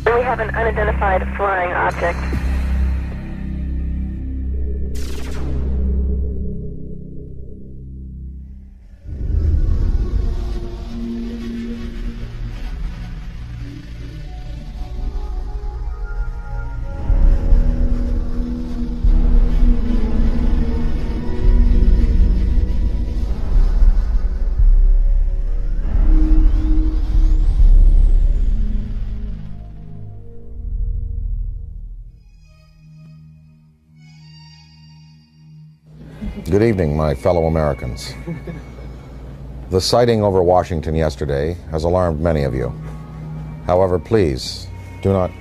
We have an unidentified flying object. Good evening, my fellow Americans. The sighting over Washington yesterday has alarmed many of you. However, please, do not...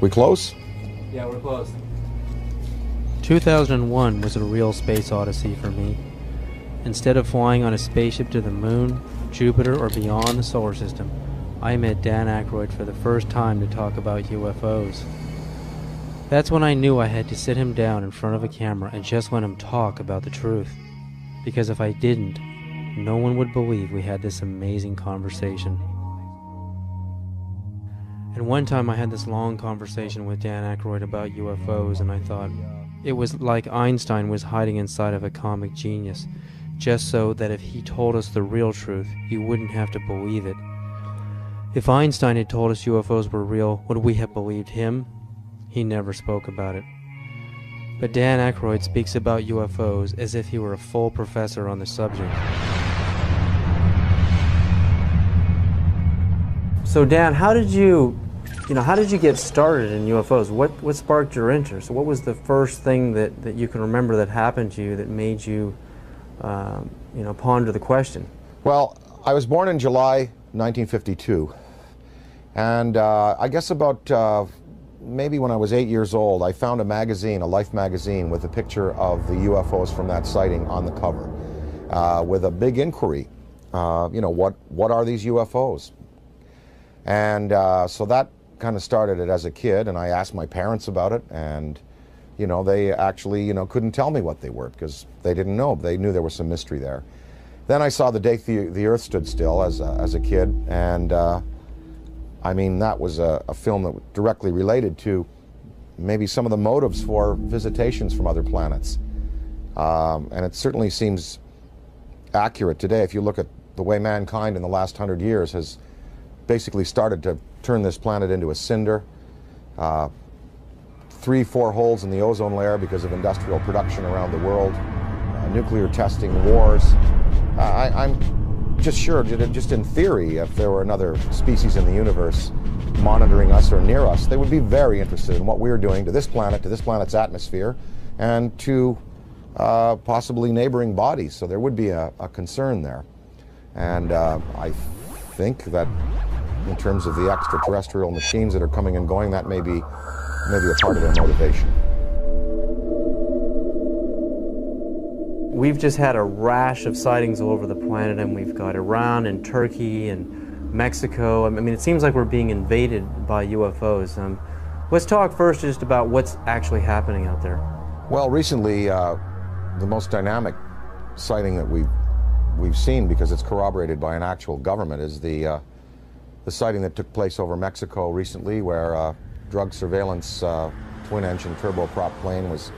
We close? Yeah, we're close. 2001 was a real space odyssey for me. Instead of flying on a spaceship to the moon, Jupiter, or beyond the solar system, I met Dan Aykroyd for the first time to talk about UFOs. That's when I knew I had to sit him down in front of a camera and just let him talk about the truth. Because if I didn't, no one would believe we had this amazing conversation. And one time I had this long conversation with Dan Aykroyd about UFOs, and I thought it was like Einstein was hiding inside of a comic genius, just so that if he told us the real truth, you wouldn't have to believe it. If Einstein had told us UFOs were real, would we have believed him? He never spoke about it. But Dan Aykroyd speaks about UFOs as if he were a full professor on the subject. So Dan, how did you get started in UFOs? What sparked your interest? What was the first thing that you can remember that happened to you that made you, ponder the question? Well, I was born in July 1952, and I guess about maybe when I was 8 years old, I found a magazine, a Life magazine, with a picture of the UFOs from that sighting on the cover, with a big inquiry. What are these UFOs? And so that kind of started it as a kid, and I asked my parents about it, and they actually couldn't tell me what they were because they didn't know. They knew there was some mystery there. Then I saw The Day the Earth Stood Still as a kid, and that was a film that directly related to maybe some of the motives for visitations from other planets. And it certainly seems accurate today if you look at the way mankind in the last 100 years has basically started to turn this planet into a cinder. 3-4 holes in the ozone layer because of industrial production around the world, nuclear testing, wars. I'm just sure, just in theory, if there were another species in the universe monitoring us or near us, they would be very interested in what we're doing to this planet, to this planet's atmosphere, and to possibly neighboring bodies. So there would be a concern there. And I think that in terms of the extraterrestrial machines that are coming and going, that may be a part of their motivation. We've just had a rash of sightings all over the planet, and we've got Iran and Turkey and Mexico. I mean, it seems like we're being invaded by UFOs. Let's talk first just about what's actually happening out there. Well, recently, the most dynamic sighting that we've seen, because it's corroborated by an actual government, is the sighting that took place over Mexico recently, where a drug surveillance twin-engine turboprop plane was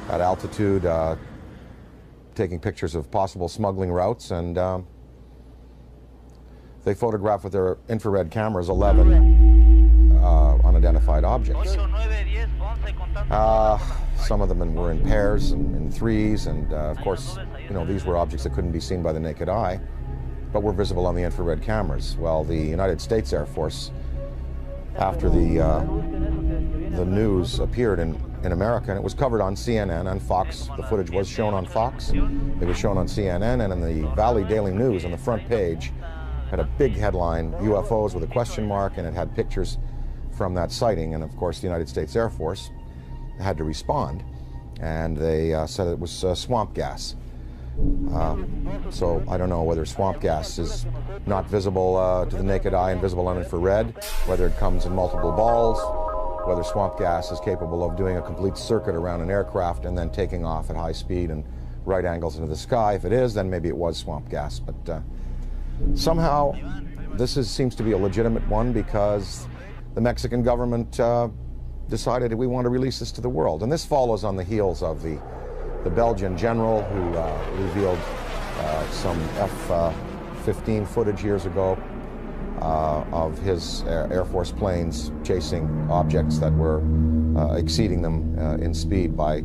at altitude, taking pictures of possible smuggling routes, and they photographed with their infrared cameras 11 unidentified objects. Some of them were in pairs and in threes, and of course, these were objects that couldn't be seen by the naked eye, but were visible on the infrared cameras. Well, the United States Air Force, after the news appeared in America, and it was covered on CNN and Fox. The footage was shown on Fox. It was shown on CNN, and in the Valley Daily News on the front page had a big headline, UFOs with a question mark, and it had pictures from that sighting. And of course, the United States Air Force had to respond, and they said it was swamp gas. So I don't know whether swamp gas is not visible to the naked eye and visible on infrared, whether it comes in multiple balls, whether swamp gas is capable of doing a complete circuit around an aircraft and then taking off at high speed and right angles into the sky. If it is, then maybe it was swamp gas. But somehow this seems to be a legitimate one, because the Mexican government decided we want to release this to the world. And this follows on the heels of the Belgian general who revealed some F-15 footage years ago of his Air Force planes chasing objects that were exceeding them in speed by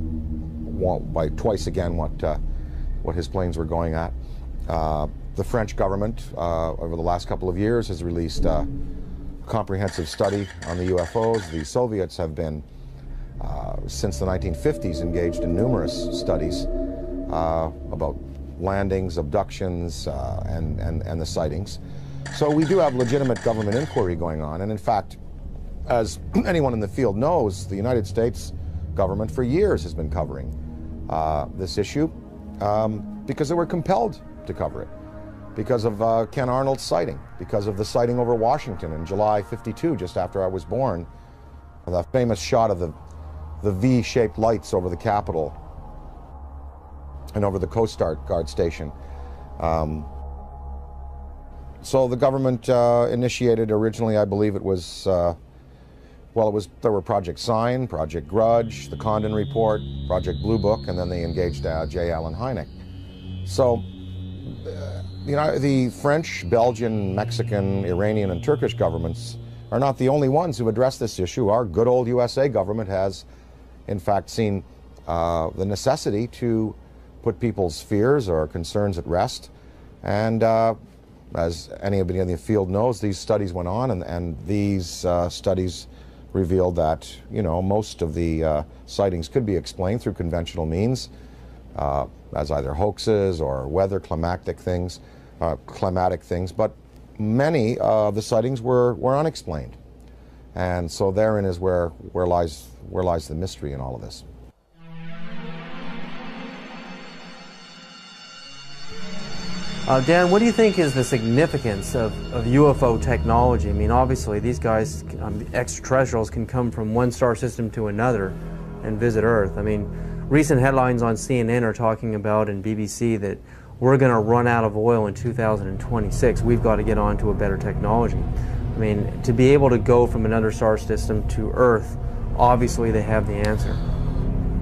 twice again what his planes were going at. The French government, over the last couple of years, has released a comprehensive study on the UFOs. The Soviets have been, since the 1950s, engaged in numerous studies about landings, abductions, and the sightings. So we do have legitimate government inquiry going on. And in fact, as anyone in the field knows, the United States government for years has been covering this issue because they were compelled to cover it, because of Ken Arnold's sighting, because of the sighting over Washington in July '52, just after I was born, the famous shot of the V-shaped lights over the Capitol and over the Coast Guard station. So the government initiated originally, I believe it was, there were Project Sign, Project Grudge, the Condon Report, Project Blue Book, and then they engaged J. Allen Hynek. So, the French, Belgian, Mexican, Iranian, and Turkish governments are not the only ones who address this issue. Our good old USA government has, in fact, seen the necessity to put people's fears or concerns at rest. And as anybody in the field knows, these studies went on, and these studies revealed that, most of the sightings could be explained through conventional means, as either hoaxes or weather climatic things, but many of the sightings were unexplained. And so therein is where lies the mystery in all of this. Dan, what do you think is the significance of UFO technology? I mean, obviously, these guys, extraterrestrials, can come from one star system to another and visit Earth. I mean, recent headlines on CNN are talking about, and BBC, that we're going to run out of oil in 2026. We've got to get on to a better technology. I mean, to be able to go from another star system to Earth, obviously they have the answer.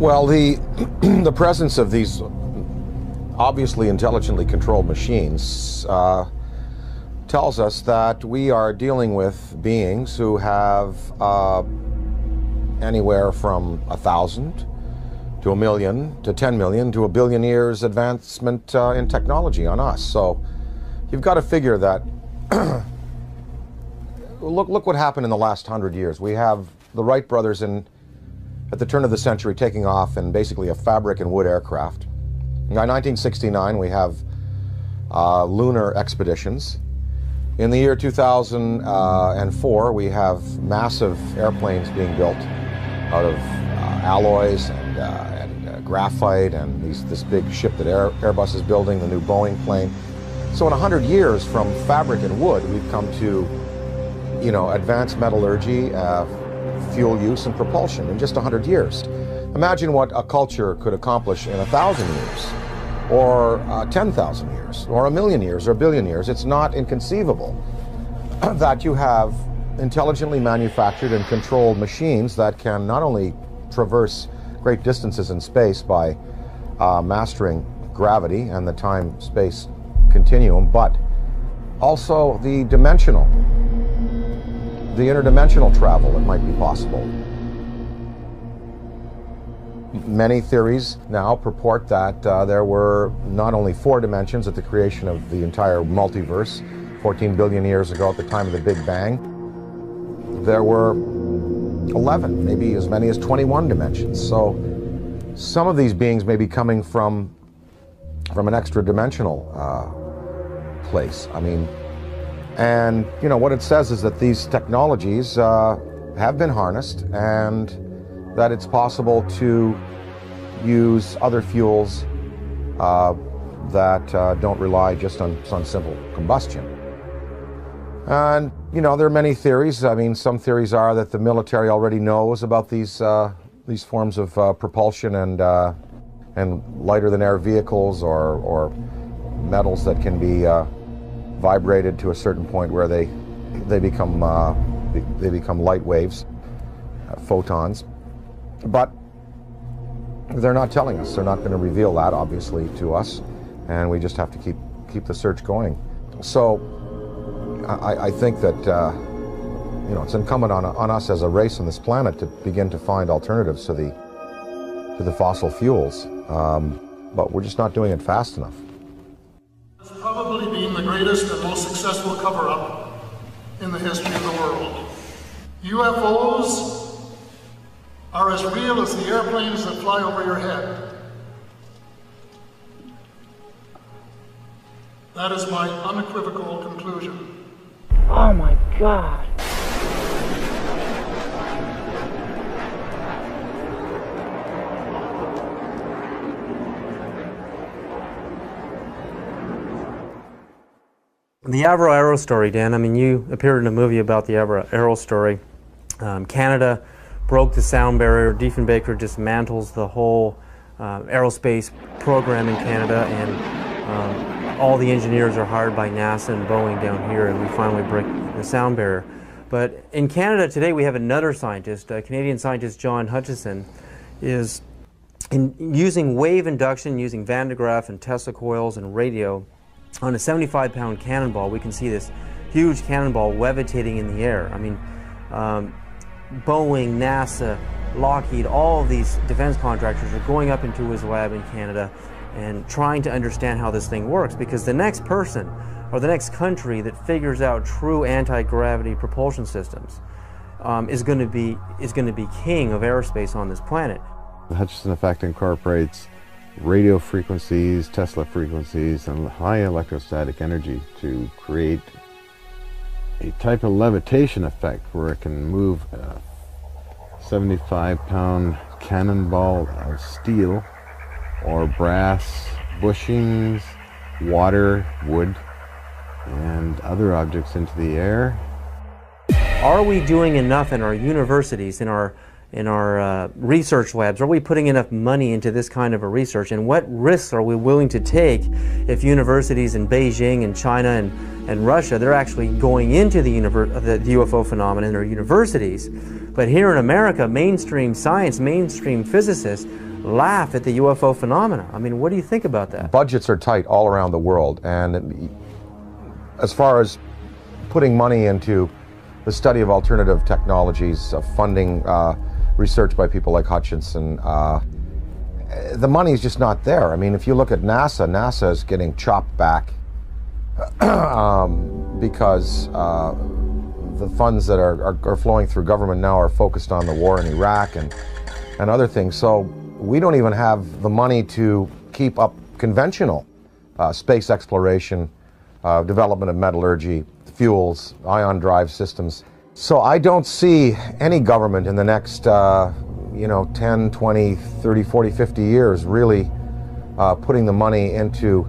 Well, the presence of these obviously intelligently controlled machines tells us that we are dealing with beings who have anywhere from 1,000 to 1 million to 10 million to 1 billion years advancement in technology on us. So you've got to figure that look what happened in the last 100 years. We have the Wright brothers at the turn of the century taking off in basically a fabric and wood aircraft. By 1969, we have lunar expeditions. In the year 2004, we have massive airplanes being built out of alloys and graphite, and this big ship that Airbus is building, the new Boeing plane. So in 100 years, from fabric and wood, we've come to, advanced metallurgy, fuel use, and propulsion in just 100 years. Imagine what a culture could accomplish in 1,000 years, or 10,000 years, or 1 million years, or 1 billion years. It's not inconceivable that you have intelligently manufactured and controlled machines that can not only traverse great distances in space by mastering gravity and the time-space continuum, but also the interdimensional travel that might be possible. Many theories now purport that there were not only 4 dimensions at the creation of the entire multiverse 14 billion years ago at the time of the Big Bang. There were 11, maybe as many as 21 dimensions. So some of these beings may be coming from an extra-dimensional place. And what it says is that these technologies have been harnessed, and that it's possible to use other fuels that don't rely just on simple combustion. And there are many theories. Some theories are that the military already knows about these forms of propulsion and lighter than air vehicles, or metals that can be vibrated to a certain point where they become they become light waves, photons. But they're not telling us. They're not going to reveal that, obviously, to us, and we just have to keep the search going. So I think that you know, it's incumbent on us as a race on this planet to begin to find alternatives to the fossil fuels, but we're just not doing it fast enough. It's probably been the greatest and most successful cover-up in the history of the world. UFOs are as real as the airplanes that fly over your head. That is my unequivocal conclusion. Oh my God. The Avro Arrow story, Dan, I mean, you appeared in a movie about the Avro Arrow story. Canada broke the sound barrier. Diefenbaker dismantles the whole aerospace program in Canada, and all the engineers are hired by NASA and Boeing down here, and we finally break the sound barrier. But in Canada today, we have another scientist, Canadian scientist John Hutchison, is using wave induction, using Van de Graaff and Tesla coils and radio. On a 75-pound cannonball, we can see this huge cannonball levitating in the air. I mean, Boeing, NASA, Lockheed, all of these defense contractors are going up into his lab in Canada and trying to understand how this thing works, because the next person or the next country that figures out true anti-gravity propulsion systems is going to be king of aerospace on this planet. The Hutchison effect incorporates radio frequencies, Tesla frequencies, and high electrostatic energy to create a type of levitation effect where it can move a 75-pound cannonball of steel or brass bushings, water, wood, and other objects into the air. Are we doing enough in our universities, in our research labs? Are we putting enough money into this kind of a research? And what risks are we willing to take if universities in Beijing and China and Russia, they're actually going into the UFO phenomenon in their universities? But here in America, mainstream science, mainstream physicists laugh at the UFO phenomena. I mean, what do you think about that? Budgets are tight all around the world, and as far as putting money into the study of alternative technologies, funding research by people like Hutchison, the money is just not there. I mean, if you look at NASA, NASA is getting chopped back because the funds that are flowing through government now are focused on the war in Iraq and other things. So we don't even have the money to keep up conventional space exploration, development of metallurgy, fuels, ion drive systems. So I don't see any government in the next 10, 20, 30, 40, 50 years really putting the money into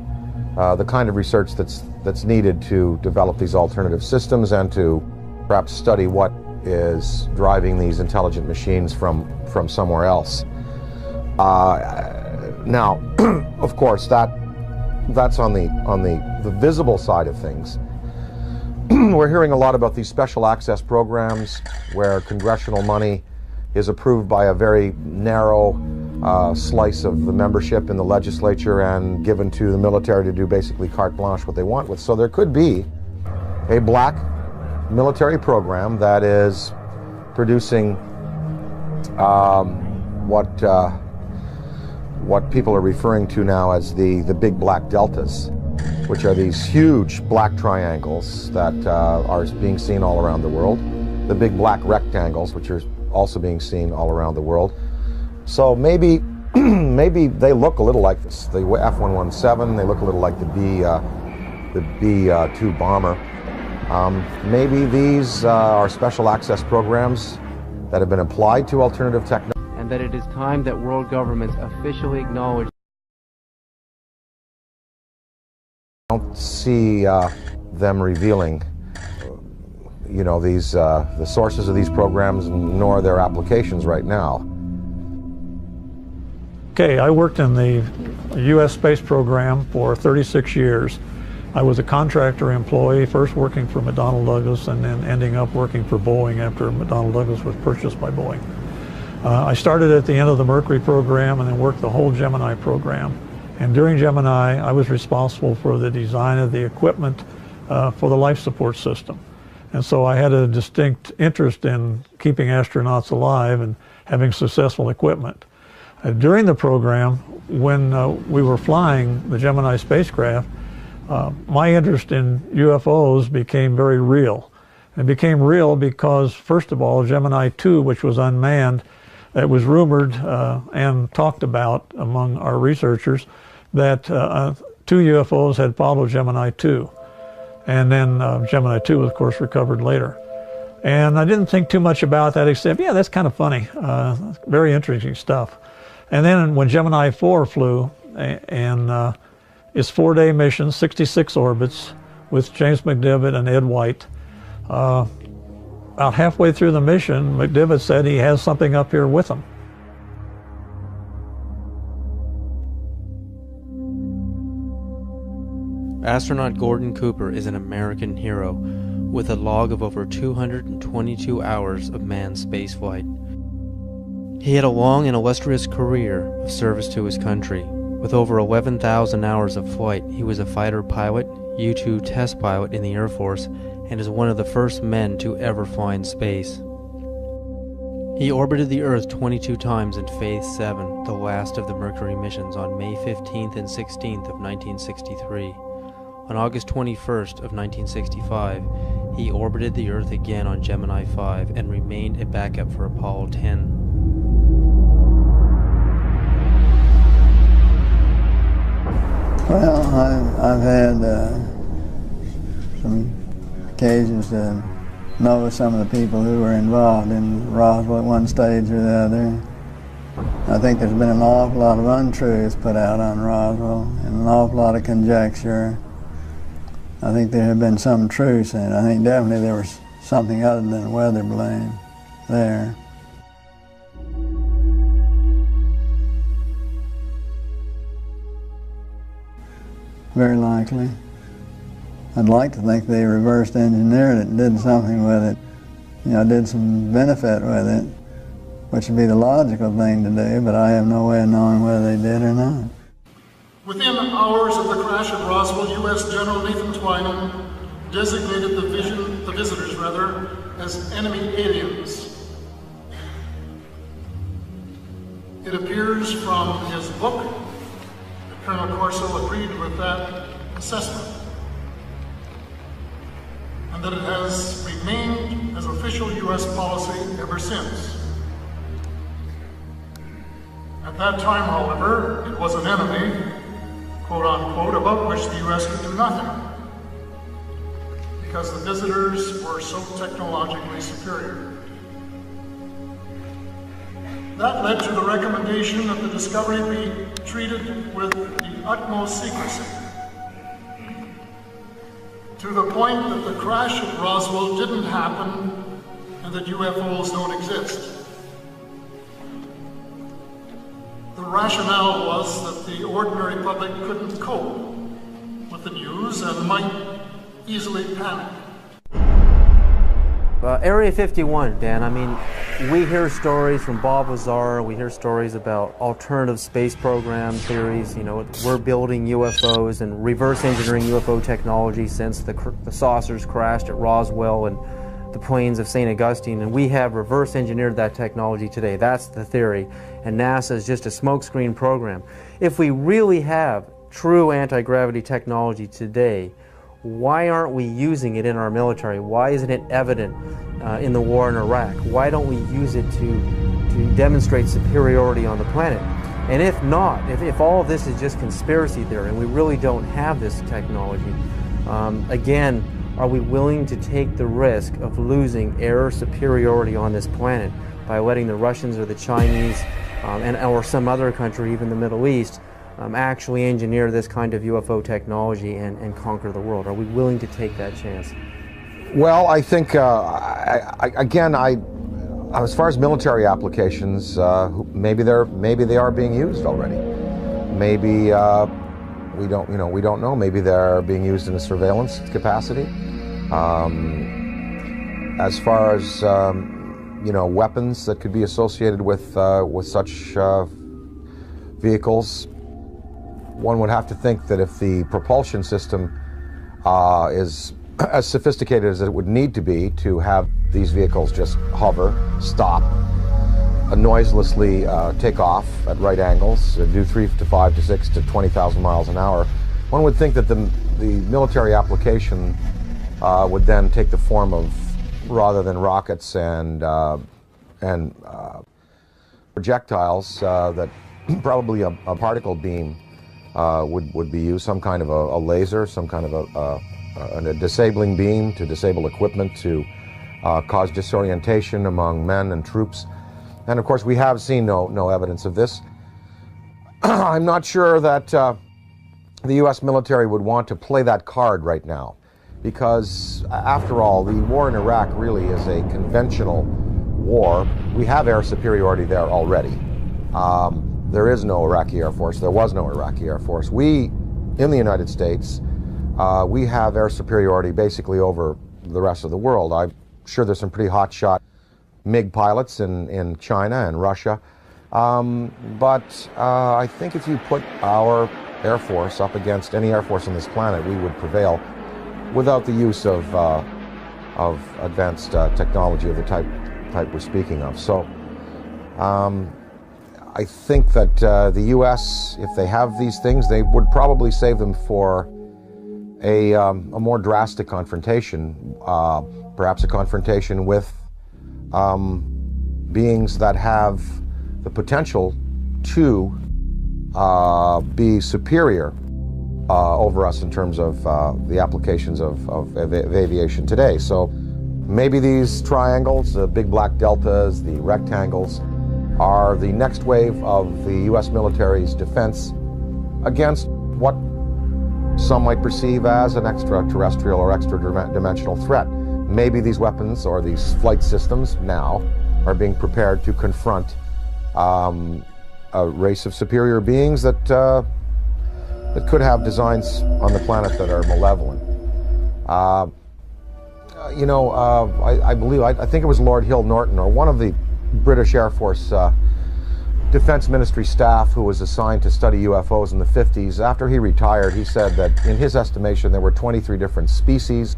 the kind of research that's needed to develop these alternative systems and to perhaps study what is driving these intelligent machines from somewhere else. Now, of course, that's on the visible side of things. We're hearing a lot about these special access programs where congressional money is approved by a very narrow slice of the membership in the legislature and given to the military to do basically carte blanche what they want with. So there could be a black military program that is producing what people are referring to now as the big black deltas, which are these huge black triangles that are being seen all around the world, the big black rectangles, which are also being seen all around the world. So maybe they look a little like this. The F-117, they look a little like the B-2 bomber. Maybe these are special access programs that have been applied to alternative technology. And that it is time that world governments officially acknowledge. I don't see them revealing, these the sources of these programs, nor their applications right now. Okay, I worked in the U.S. space program for 36 years, I was a contractor employee, first working for McDonnell Douglas and then ending up working for Boeing after McDonnell Douglas was purchased by Boeing. I started at the end of the Mercury program and then worked the whole Gemini program. And during Gemini, I was responsible for the design of the equipment for the life support system. And so I had a distinct interest in keeping astronauts alive and having successful equipment. During the program, when we were flying the Gemini spacecraft, my interest in UFOs became very real. It became real because, first of all, Gemini 2, which was unmanned, it was rumored and talked about among our researchers that 2 UFOs had followed Gemini 2. And then Gemini 2 was, of course, recovered later. And I didn't think too much about that except, yeah, that's kind of funny, very interesting stuff. And then when Gemini 4 flew, and its 4-day mission, 66 orbits, with James McDivitt and Ed White, about halfway through the mission, McDivitt said he has something up here with him. Astronaut Gordon Cooper is an American hero with a log of over 222 hours of manned spaceflight. He had a long and illustrious career of service to his country. With over 11,000 hours of flight, he was a fighter pilot, U-2 test pilot in the Air Force, and is one of the first men to ever fly in space. He orbited the Earth 22 times in Phase 7, the last of the Mercury missions, on May 15th and 16th of 1963. On August 21st of 1965, he orbited the Earth again on Gemini 5 and remained a backup for Apollo 10. Well, I've had some occasions to know some of the people who were involved in Roswell at one stage or the other. I think there's been an awful lot of untruths put out on Roswell and an awful lot of conjecture. I think there have been some truths in it. I think definitely there was something other than weather balloon there. Very likely. I'd like to think they reversed engineered it and did something with it. You know, did some benefit with it, which would be the logical thing to do, but I have no way of knowing whether they did or not. Within hours of the crash at Roswell, U.S. General Nathan Twyman designated the visitors as enemy aliens. It appears from his book that Colonel Corso agreed with that assessment, and that it has remained as official U.S. policy ever since. At that time, however, it was an enemy, quote unquote, about which the U.S. could do nothing, because the visitors were so technologically superior. That led to the recommendation that the discovery be treated with the utmost secrecy, to the point that the crash at Roswell didn't happen and that UFOs don't exist. The rationale was that the ordinary public couldn't cope with the news and might easily panic. Area 51, Dan, I mean, we hear stories from Bob Lazar, we hear stories about alternative space program theories, you know, we're building UFOs and reverse engineering UFO technology since the saucers crashed at Roswell and the plains of St. Augustine, and we have reverse engineered that technology today. That's the theory, and NASA is just a smokescreen program. If we really have true anti-gravity technology today, why aren't we using it in our military? Why isn't it evident in the war in Iraq? Why don't we use it to demonstrate superiority on the planet? And if not, if all of this is just conspiracy theory and we really don't have this technology, again, are we willing to take the risk of losing air superiority on this planet by letting the Russians or the Chinese or some other country, even the Middle East, actually engineer this kind of UFO technology and conquer the world? Are we willing to take that chance? Well, I think, again, as far as military applications, maybe they are being used already. Maybe We don't know. Maybe they're being used in a surveillance capacity. As far as weapons that could be associated with such vehicles, one would have to think that if the propulsion system is as sophisticated as it would need to be to have these vehicles just hover, stop, noiselessly take off at right angles, do 3 to 5 to 6 to 20,000 miles an hour, one would think that the military application would then take the form of, rather than rockets and projectiles, that probably a particle beam would be used, some kind of a laser, some kind of a disabling beam to disable equipment, to cause disorientation among men and troops. And of course, we have seen no evidence of this. I'm not sure that the U.S. military would want to play that card right now, because after all, the war in Iraq really is a conventional war. We have air superiority there already. There is no Iraqi Air Force. There was no Iraqi Air Force. We, in the United States, we have air superiority basically over the rest of the world. I'm sure there's some pretty hotshot MiG pilots in China and Russia. But I think if you put our Air Force up against any Air Force on this planet, we would prevail without the use of advanced technology of the type we're speaking of. So I think that the U.S., if they have these things, they would probably save them for a more drastic confrontation, perhaps a confrontation with beings that have the potential to be superior over us in terms of the applications of aviation today. So maybe these triangles, the big black deltas, the rectangles, are the next wave of the U.S. military's defense against what some might perceive as an extraterrestrial or extra-dimensional threat. Maybe these weapons or these flight systems now are being prepared to confront a race of superior beings that could have designs on the planet that are malevolent. I think it was Lord Hill Norton, or one of the British Air Force Defense Ministry staff who was assigned to study UFOs in the 50s. After he retired, he said that in his estimation there were 23 different species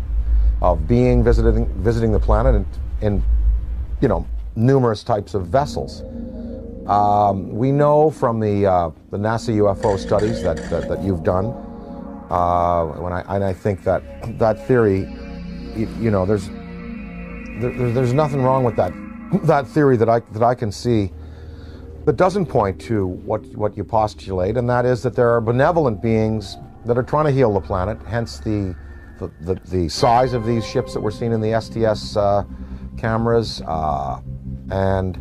of being visiting the planet in numerous types of vessels. We know from the NASA UFO studies that you've done, and I think that theory, there's nothing wrong with that theory that I can see that doesn't point to what you postulate, and that is that there are benevolent beings that are trying to heal the planet, hence the size of these ships that we're seeing in the STS cameras, and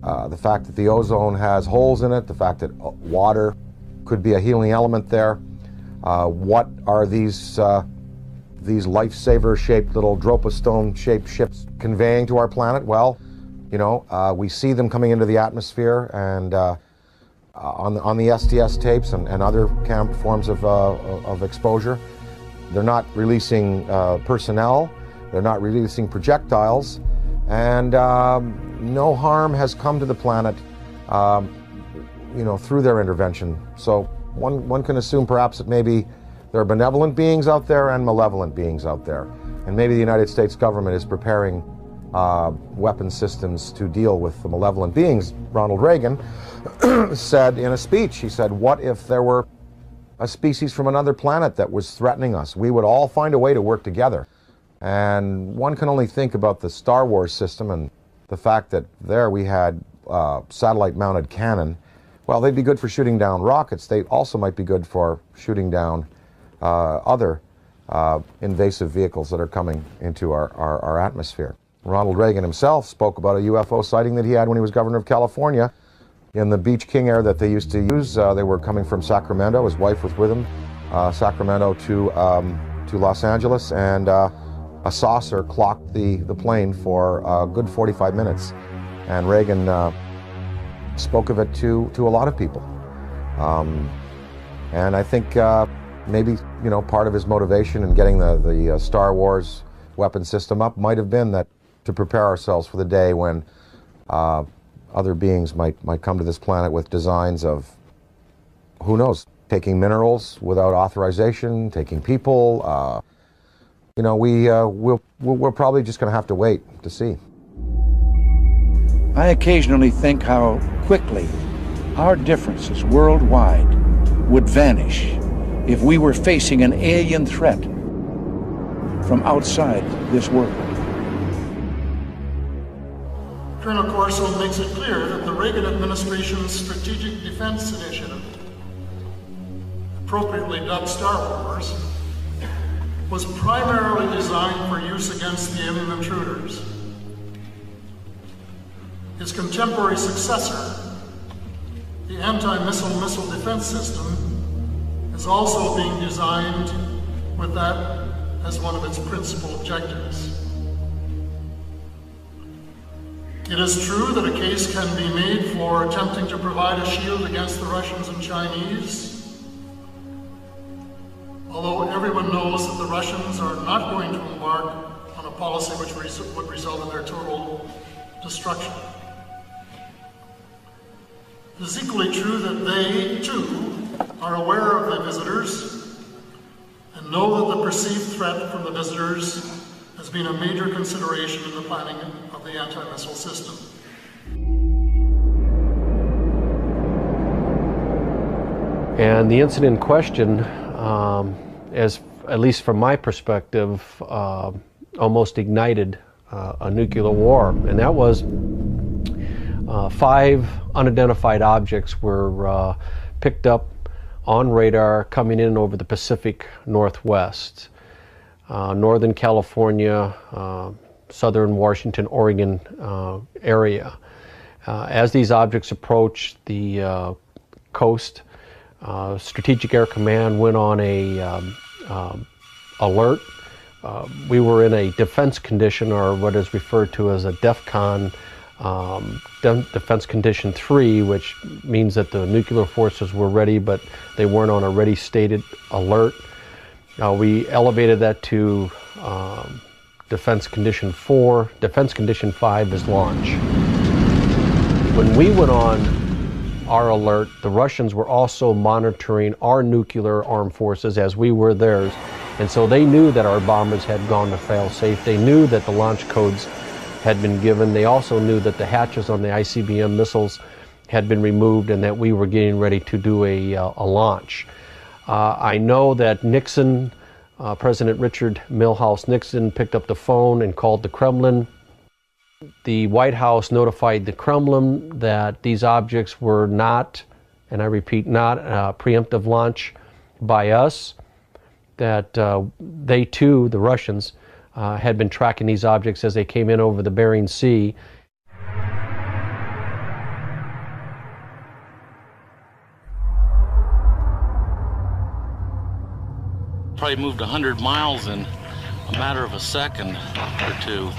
the fact that the ozone has holes in it, the fact that water could be a healing element there. What are these lifesaver-shaped little Dropostone-shaped ships conveying to our planet? Well, we see them coming into the atmosphere, and on the STS tapes and other forms of exposure, they're not releasing personnel, they're not releasing projectiles, and no harm has come to the planet, through their intervention. So one can assume perhaps that maybe there are benevolent beings out there and malevolent beings out there, and maybe the United States government is preparing weapon systems to deal with the malevolent beings. Ronald Reagan said in a speech, he said, what if there were a species from another planet that was threatening us? We would all find a way to work together. And one can only think about the Star Wars system and the fact that there we had satellite-mounted cannon. Well, they'd be good for shooting down rockets. They also might be good for shooting down other invasive vehicles that are coming into our atmosphere. Ronald Reagan himself spoke about a UFO sighting that he had when he was governor of California in the Beach King Air that they used to use. They were coming from Sacramento. His wife was with him, Sacramento to Los Angeles, and a saucer clocked the plane for a good 45 minutes. And Reagan spoke of it to a lot of people. And I think maybe, you know, part of his motivation in getting the Star Wars weapon system up might have been that to prepare ourselves for the day when other beings might come to this planet with designs of, who knows, taking minerals without authorization, taking people. You know, we're probably just going to have to wait to see. I occasionally think how quickly our differences worldwide would vanish if we were facing an alien threat from outside this world. Colonel Corso makes it clear that the Reagan administration's Strategic Defense Initiative, appropriately dubbed Star Wars, was primarily designed for use against the alien intruders. His contemporary successor, the anti-missile missile defense system, is also being designed with that as one of its principal objectives. It is true that a case can be made for attempting to provide a shield against the Russians and Chinese, although everyone knows that the Russians are not going to embark on a policy which would result in their total destruction. It is equally true that they, too, are aware of the visitors and know that the perceived threat from the visitors has been a major consideration in the planning of the anti-missile system. And the incident in question, as at least from my perspective, almost ignited a nuclear war, and that was 5 unidentified objects were picked up on radar coming in over the Pacific Northwest, Northern California, Southern Washington, Oregon area. As these objects approached the coast, Strategic Air Command went on a alert. We were in a defense condition, or what is referred to as a DEFCON, Defense Condition 3, which means that the nuclear forces were ready, but they weren't on a ready stated alert. We elevated that to Defense Condition 4. Defense Condition 5 is launch. When we went on our alert, the Russians were also monitoring our nuclear armed forces as we were theirs. And so they knew that our bombers had gone to fail-safe. They knew that the launch codes had been given. They also knew that the hatches on the ICBM missiles had been removed and that we were getting ready to do a launch. I know that Nixon, President Richard Milhouse Nixon, picked up the phone and called the Kremlin. The White House notified the Kremlin that these objects were not, and I repeat, not a preemptive launch by us, that they too, the Russians, had been tracking these objects as they came in over the Bering Sea. Probably moved 100 miles in a matter of a second or two.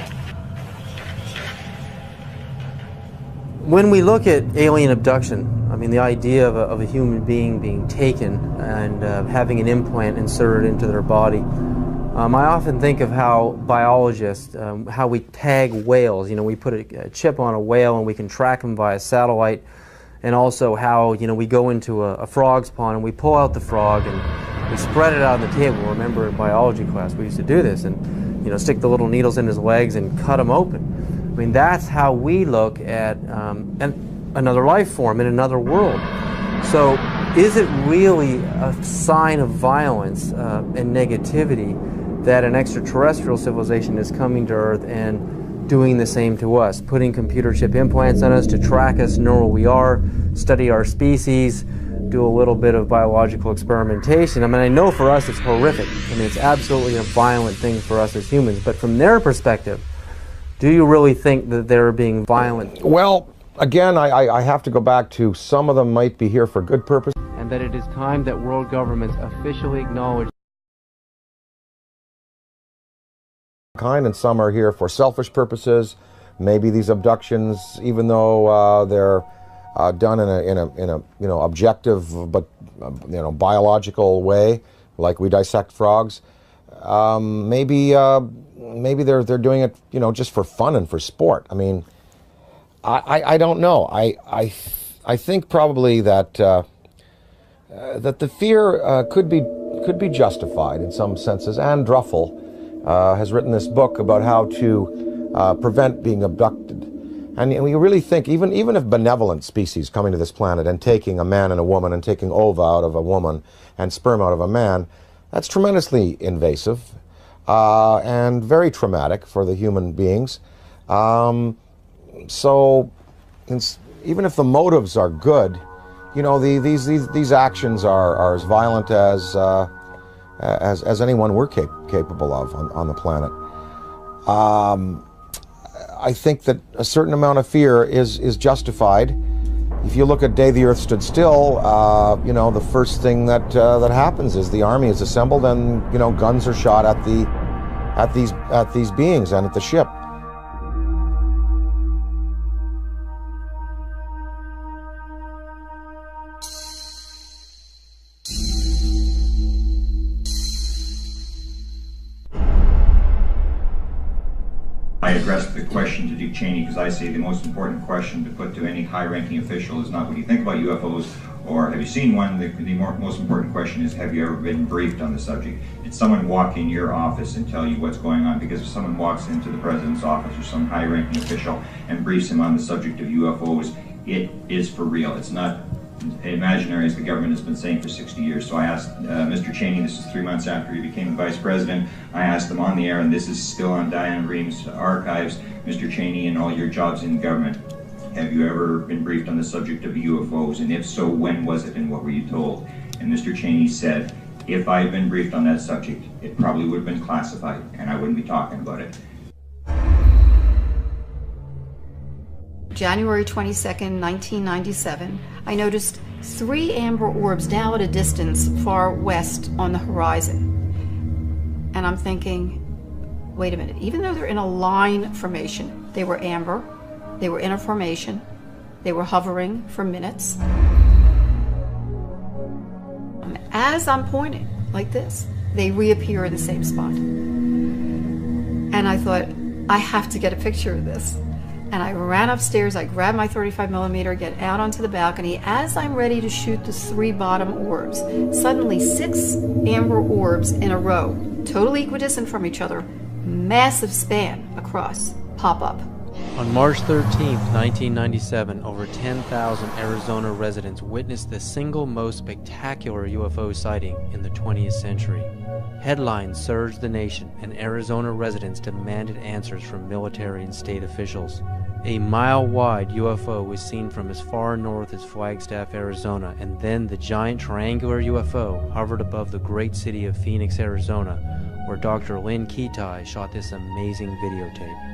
When we look at alien abduction, I mean, the idea of a human being being taken and having an implant inserted into their body, I often think of how biologists, how we tag whales. You know, we put a chip on a whale and we can track them via satellite, and also how, you know, we go into a frog's pond and we pull out the frog and we spread it out on the table. Remember in biology class we used to do this, and, you know, stick the little needles in his legs and cut him open. I mean, that's how we look at another life form in another world. So is it really a sign of violence and negativity that an extraterrestrial civilization is coming to Earth and doing the same to us, putting computer chip implants on us to track us, know where we are, study our species, do a little bit of biological experimentation? I mean, I know for us it's horrific. I mean, it's absolutely a violent thing for us as humans. But from their perspective, do you really think that they're being violent? Well, again, I have to go back to some of them might be here for good purpose. And that it is time that world governments officially acknowledge And some are here for selfish purposes. Maybe these abductions, even though they're done in a objective but biological way, like we dissect frogs. Maybe they're doing it just for fun and for sport. I mean, I don't know. I think probably that that the fear could be justified in some senses. Anne Druffel has written this book about how to prevent being abducted. And we really think, even if benevolent species coming to this planet and taking a man and a woman and taking ova out of a woman and sperm out of a man, that's tremendously invasive and very traumatic for the human beings. So even if the motives are good, these actions are as violent as anyone we're capable of on the planet. I think that a certain amount of fear is justified. If you look at Day the Earth Stood Still, the first thing that happens is the army is assembled and guns are shot at these beings and at the ship. I addressed the question to Dick Cheney because I say the most important question to put to any high-ranking official is not what do you think about UFOs or have you seen one. The most important question is, have you ever been briefed on the subject? Did someone walk in your office and tell you what's going on? Because if someone walks into the president's office or some high-ranking official and briefs him on the subject of UFOs, it is for real. It's not imaginary, as the government has been saying for 60 years. So I asked Mr. Cheney, this is 3 months after he became vice president, I asked him on the air, and this is still on Diane Ream's archives, Mr. Cheney, in all your jobs in government, have you ever been briefed on the subject of UFOs? And if so, when was it and what were you told? And Mr. Cheney said, if I had been briefed on that subject, it probably would have been classified and I wouldn't be talking about it. January 22nd, 1997, I noticed 3 amber orbs now at a distance far west on the horizon. And I'm thinking, wait a minute, even though they're in a line formation, they were amber, they were in a formation, they were hovering for minutes. As I'm pointing like this, they reappear in the same spot. And I thought, I have to get a picture of this. And I ran upstairs, I grabbed my 35mm, get out onto the balcony. As I'm ready to shoot the 3 bottom orbs, suddenly 6 amber orbs in a row, totally equidistant from each other, massive span across, pop up. On March 13, 1997, over 10,000 Arizona residents witnessed the single most spectacular UFO sighting in the 20th century. Headlines surged the nation, and Arizona residents demanded answers from military and state officials. A mile-wide UFO was seen from as far north as Flagstaff, Arizona, and then the giant triangular UFO hovered above the great city of Phoenix, Arizona, where Dr. Lynn Ketai shot this amazing videotape.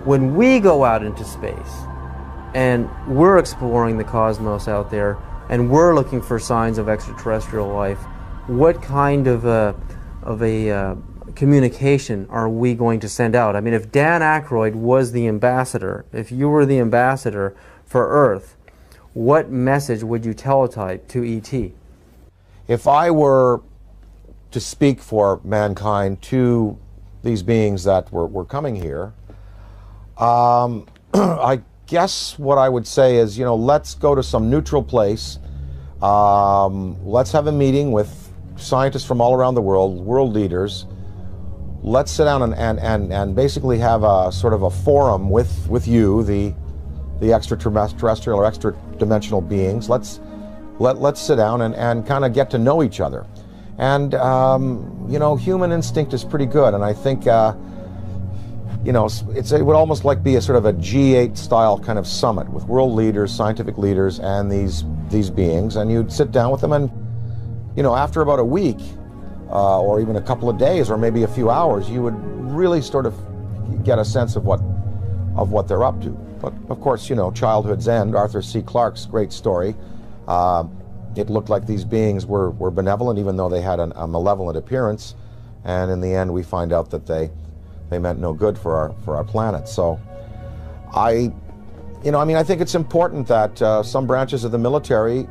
When we go out into space and we're exploring the cosmos out there and we're looking for signs of extraterrestrial life, what kind of a communication are we going to send out? I mean, if Dan Aykroyd was the ambassador, if you were the ambassador for Earth, what message would you teletype to ET? If I were to speak for mankind to these beings that were coming here, I guess what I would say is, let's go to some neutral place. Let's have a meeting with scientists from all around the world leaders. Let's sit down and basically have a sort of a forum with you, the extraterrestrial or extra-dimensional beings. Let's sit down and kind of get to know each other. And, human instinct is pretty good, and I think it would almost like be a sort of a G8 style kind of summit with world leaders, scientific leaders, and these beings, and you'd sit down with them and you know, after about a week, or even a couple of days, or maybe a few hours, you would really sort of get a sense of what they're up to. But of course, you know, childhood's end, Arthur C. Clarke's great story. It looked like these beings were benevolent, even though they had a malevolent appearance. And in the end, we find out that they meant no good for our planet. So I think it's important that some branches of the military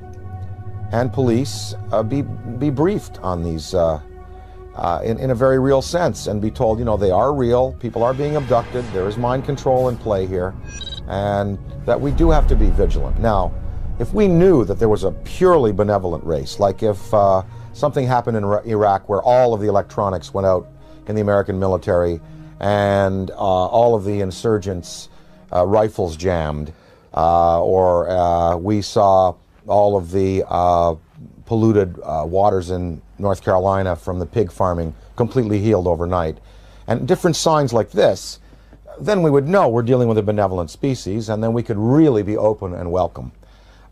and police be briefed on these in a very real sense, and be told, you know, they are real, people are being abducted, there is mind control in play here, and that we do have to be vigilant. Now, if we knew that there was a purely benevolent race, like if something happened in Iraq where all of the electronics went out in the American military and all of the insurgents' rifles jammed, or we saw all of the polluted waters in North Carolina from the pig farming completely healed overnight, and different signs like this, then we would know we're dealing with a benevolent species, and then we could really be open and welcome.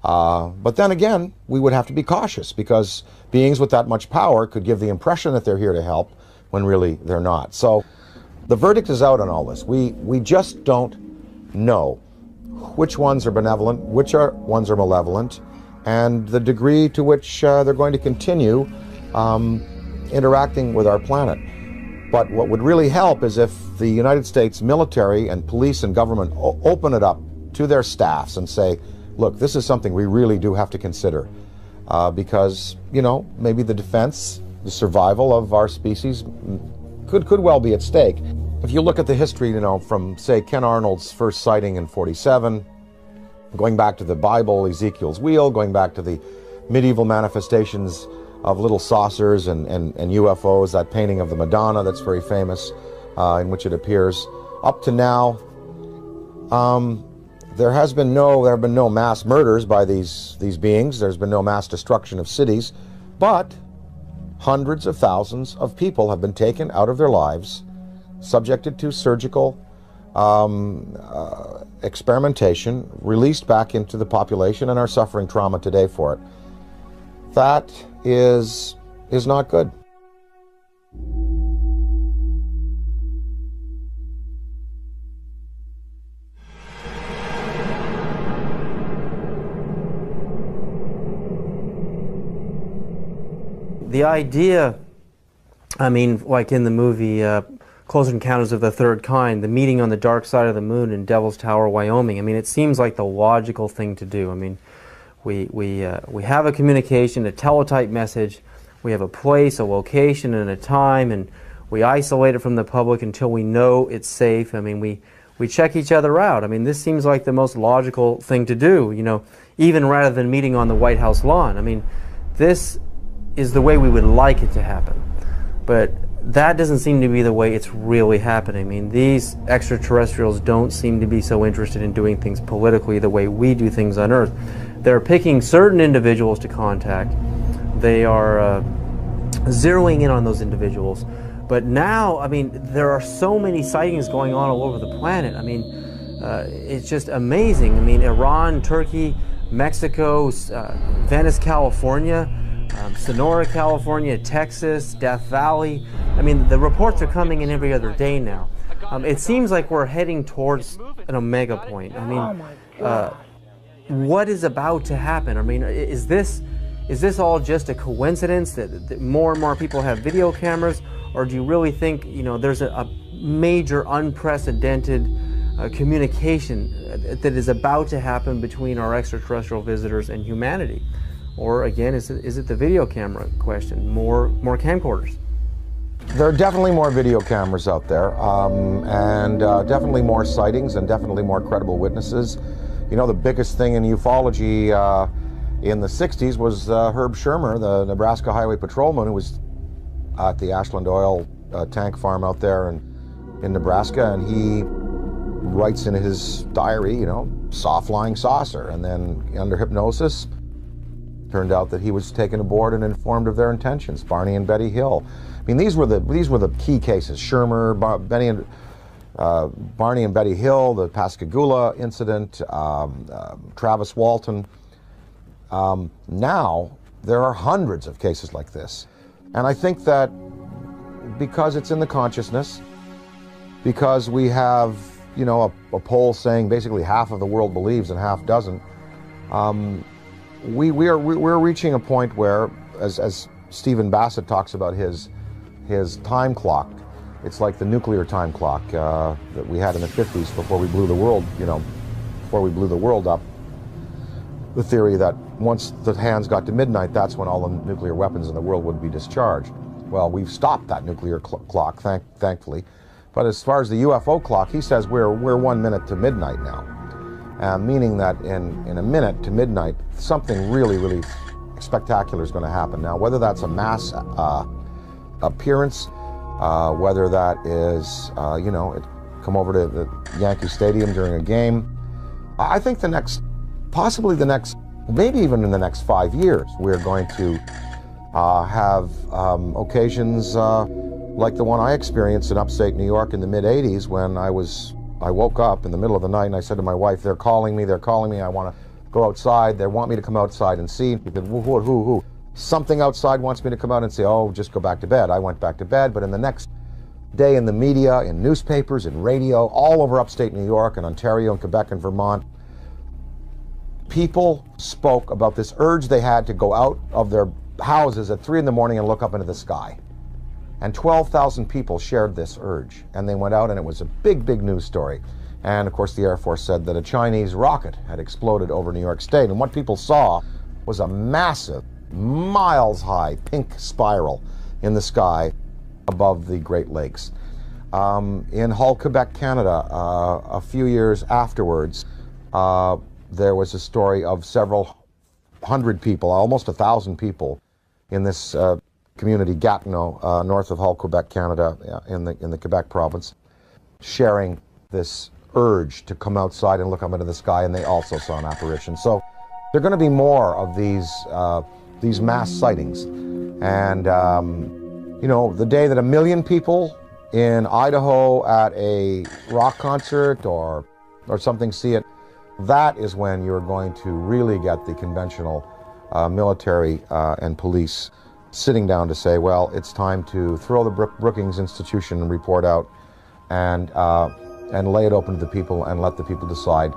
But then again, we would have to be cautious, because beings with that much power could give the impression that they're here to help when really they're not. So the verdict is out on all this. We just don't know which ones are benevolent, which ones are malevolent, and the degree to which they're going to continue interacting with our planet. But what would really help is if the United States military and police and government open it up to their staffs and say, look, this is something we really do have to consider, because, you know, maybe the defense, the survival of our species could well be at stake. If you look at the history, you know, from, say, Ken Arnold's first sighting in '47, going back to the Bible, Ezekiel's wheel, going back to the medieval manifestations of little saucers and UFOs, that painting of the Madonna that's very famous, in which it appears, up to now, there have been no mass murders by these beings. There's been no mass destruction of cities, but hundreds of thousands of people have been taken out of their lives, subjected to surgical experimentation, released back into the population, and are suffering trauma today for it. That is not good. The idea, I mean, like in the movie Close Encounters of the Third Kind, the meeting on the dark side of the moon in Devil's Tower, Wyoming, I mean, it seems like the logical thing to do. I mean, we have a communication, a teletype message, we have a place, a location, and a time, and we isolate it from the public until we know it's safe. I mean, we check each other out. I mean, this seems like the most logical thing to do, you know, even rather than meeting on the White House lawn. I mean, this is the way we would like it to happen. But that doesn't seem to be the way it's really happening. I mean, these extraterrestrials don't seem to be so interested in doing things politically the way we do things on Earth. They're picking certain individuals to contact. They are zeroing in on those individuals. But now, I mean, there are so many sightings going on all over the planet. I mean, it's just amazing. I mean, Iran, Turkey, Mexico, Venice, California, Sonora, California, Texas, Death Valley. I mean, the reports are coming in every other day now. It seems like we're heading towards an omega point. I mean, what is about to happen? I mean, is this all just a coincidence that more and more people have video cameras, or do you really think, you know, there's a major unprecedented communication that is about to happen between our extraterrestrial visitors and humanity? Or again, is it the video camera question? More camcorders? There are definitely more video cameras out there, and definitely more sightings, and definitely more credible witnesses. You know, the biggest thing in ufology in the 60s was Herb Shermer, the Nebraska Highway Patrolman, who was at the Ashland Oil tank farm out there in Nebraska, and he writes in his diary, you know, saw flying saucer, and then under hypnosis, turned out that he was taken aboard and informed of their intentions. Barney and Betty Hill. I mean, these were the key cases. Shermer, Barney and Betty Hill, the Pascagoula incident, Travis Walton. Now There are hundreds of cases like this. And I think that because it's in the consciousness, because we have, you know, a poll saying basically half of the world believes and half doesn't, we're reaching a point where, as Stephen Bassett talks about his time clock, it's like the nuclear time clock that we had in the 50s before we blew the world, you know, before we blew the world up. The theory that once the hands got to midnight, that's when all the nuclear weapons in the world would be discharged. Well, we've stopped that nuclear clock, thankfully. But as far as the UFO clock, he says we're 1 minute to midnight now, meaning that in a minute to midnight, something really, really spectacular is going to happen. Now, whether that's a mass appearance, whether that is, you know, come over to the Yankee Stadium during a game, I think possibly the next, maybe even in the next 5 years, we're going to have occasions like the one I experienced in upstate New York in the mid-'80s when I woke up in the middle of the night and I said to my wife, they're calling me, I want to go outside, they want me to come outside and see. He said, who? Something outside wants me to come out and say, oh, just go back to bed. I went back to bed, but in the next day in the media, in newspapers, in radio, all over upstate New York and Ontario and Quebec and Vermont, people spoke about this urge they had to go out of their houses at 3 in the morning and look up into the sky. And 12,000 people shared this urge. And they went out and it was a big, big news story. And of course the Air Force said that a Chinese rocket had exploded over New York State. And what people saw was a massive, miles-high pink spiral in the sky above the Great Lakes. In Hull, Quebec, Canada, a few years afterwards, there was a story of several hundred people, almost 1,000 people in this community, Gatineau, north of Hull, Quebec, Canada, in the Quebec province, sharing this urge to come outside and look up into the sky, and they also saw an apparition. So there are going to be more of these mass sightings. And, you know, the day that 1 million people in Idaho at a rock concert or something see it, that is when you're going to really get the conventional military and police sitting down to say, well, it's time to throw the Brookings Institution report out and lay it open to the people and let the people decide,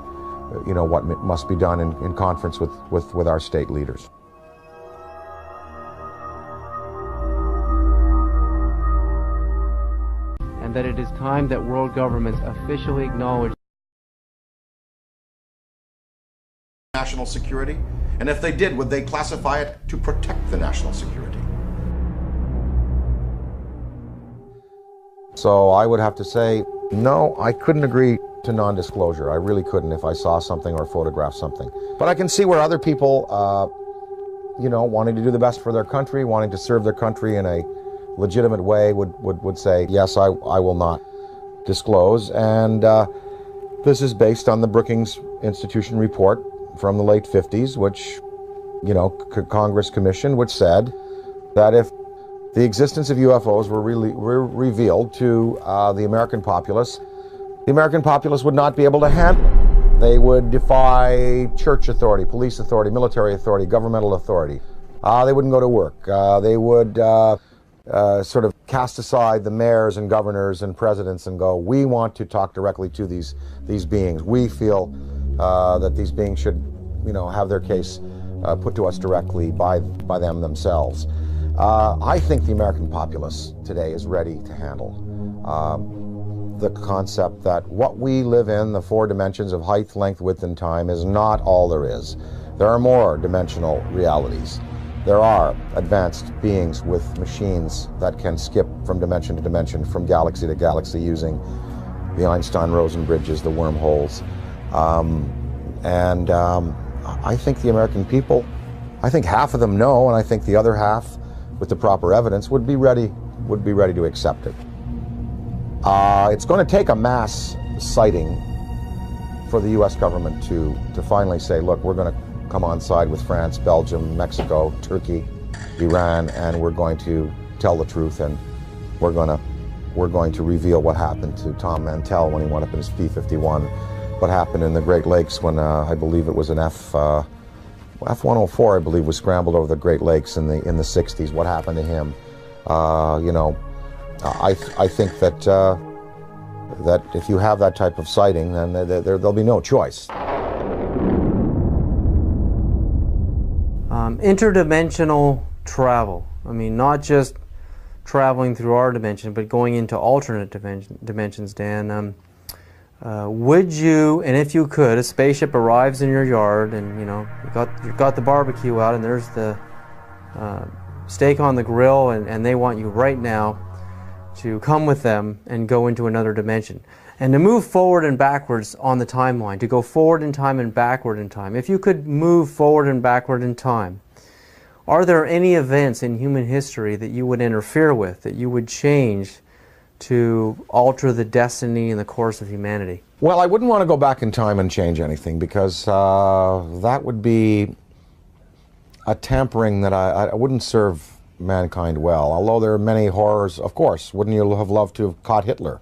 you know, what must be done in conference with our state leaders. And that it is time that world governments officially acknowledge national security, and if they did, would they classify it to protect the national security? So I would have to say, no, I couldn't agree to non-disclosure. I really couldn't if I saw something or photographed something. But I can see where other people, you know, wanting to do the best for their country, wanting to serve their country in a legitimate way would say, yes, I will not disclose. And this is based on the Brookings Institution report from the late 50s, which, you know, Congress commissioned, which said that if the existence of UFOs were revealed to the American populace would not be able to handle it. They would defy church authority, police authority, military authority, governmental authority. They wouldn't go to work. They would sort of cast aside the mayors and governors and presidents and go, we want to talk directly to these beings. We feel that these beings should, you know, have their case put to us directly by them themselves. I think the American populace today is ready to handle the concept that what we live in, the 4 dimensions of height, length, width, and time, is not all there is. There are more dimensional realities. There are advanced beings with machines that can skip from dimension to dimension, from galaxy to galaxy, using the Einstein-Rosen bridges, the wormholes. I think the American people, I think half of them know, and I think the other half, with the proper evidence, would be ready to accept it. It's going to take a mass sighting for the U.S. government to finally say, look, we're going to come on side with France, Belgium, Mexico, Turkey, Iran, and we're going to tell the truth, and we're going to reveal what happened to Tom Mantell when he went up in his P-51, what happened in the Great Lakes when I believe it was an F-104, I believe, was scrambled over the Great Lakes in the 60s. What happened to him? You know, I think that that if you have that type of sighting, then there'll be no choice. Interdimensional travel. I mean, not just traveling through our dimension, but going into alternate dimensions, Dan. Would you, and if you could, a spaceship arrives in your yard, and you know you've got the barbecue out, and there's the steak on the grill, and they want you right now to come with them and go into another dimension, and to move forward and backwards on the timeline, to go forward in time and backward in time. If you could move forward and backward in time, are there any events in human history that you would interfere with, that you would change to alter the destiny and the course of humanity? Well, I wouldn't want to go back in time and change anything, because that would be a tampering that I wouldn't serve mankind well. Although there are many horrors, of course. Wouldn't you have loved to have caught Hitler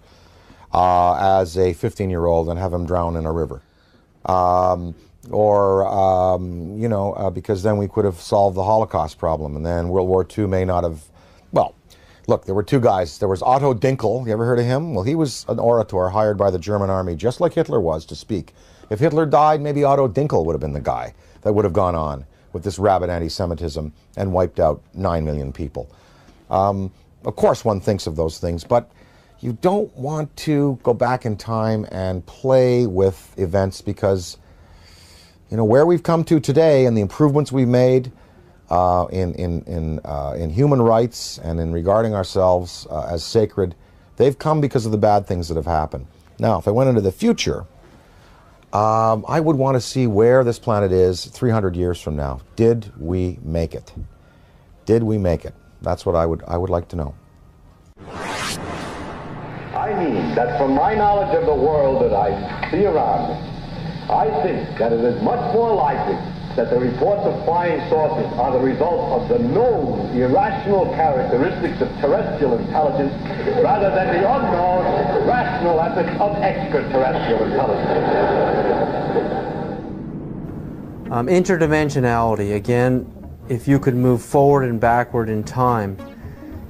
as a 15-year-old and have him drown in a river? You know, because then we could have solved the Holocaust problem, and then World War II may not have, well, look, there were two guys. There was Otto Dinkel. You ever heard of him? Well, he was an orator hired by the German army, just like Hitler was, to speak. If Hitler died, maybe Otto Dinkel would have been the guy that would have gone on with this rabid anti-Semitism and wiped out 9 million people. Of course, one thinks of those things, but you don't want to go back in time and play with events, because you know where we've come to today and the improvements we've made in human rights and in regarding ourselves as sacred. They've come because of the bad things that have happened. Now, if I went into the future, I would want to see where this planet is 300 years from now. Did we make it? Did we make it? That's what I would like to know. I mean that from my knowledge of the world that I see around me, I think that it is much more likely that the reports of flying saucers are the result of the known irrational characteristics of terrestrial intelligence rather than the unknown rational efforts of extraterrestrial intelligence. Interdimensionality, again, if you could move forward and backward in time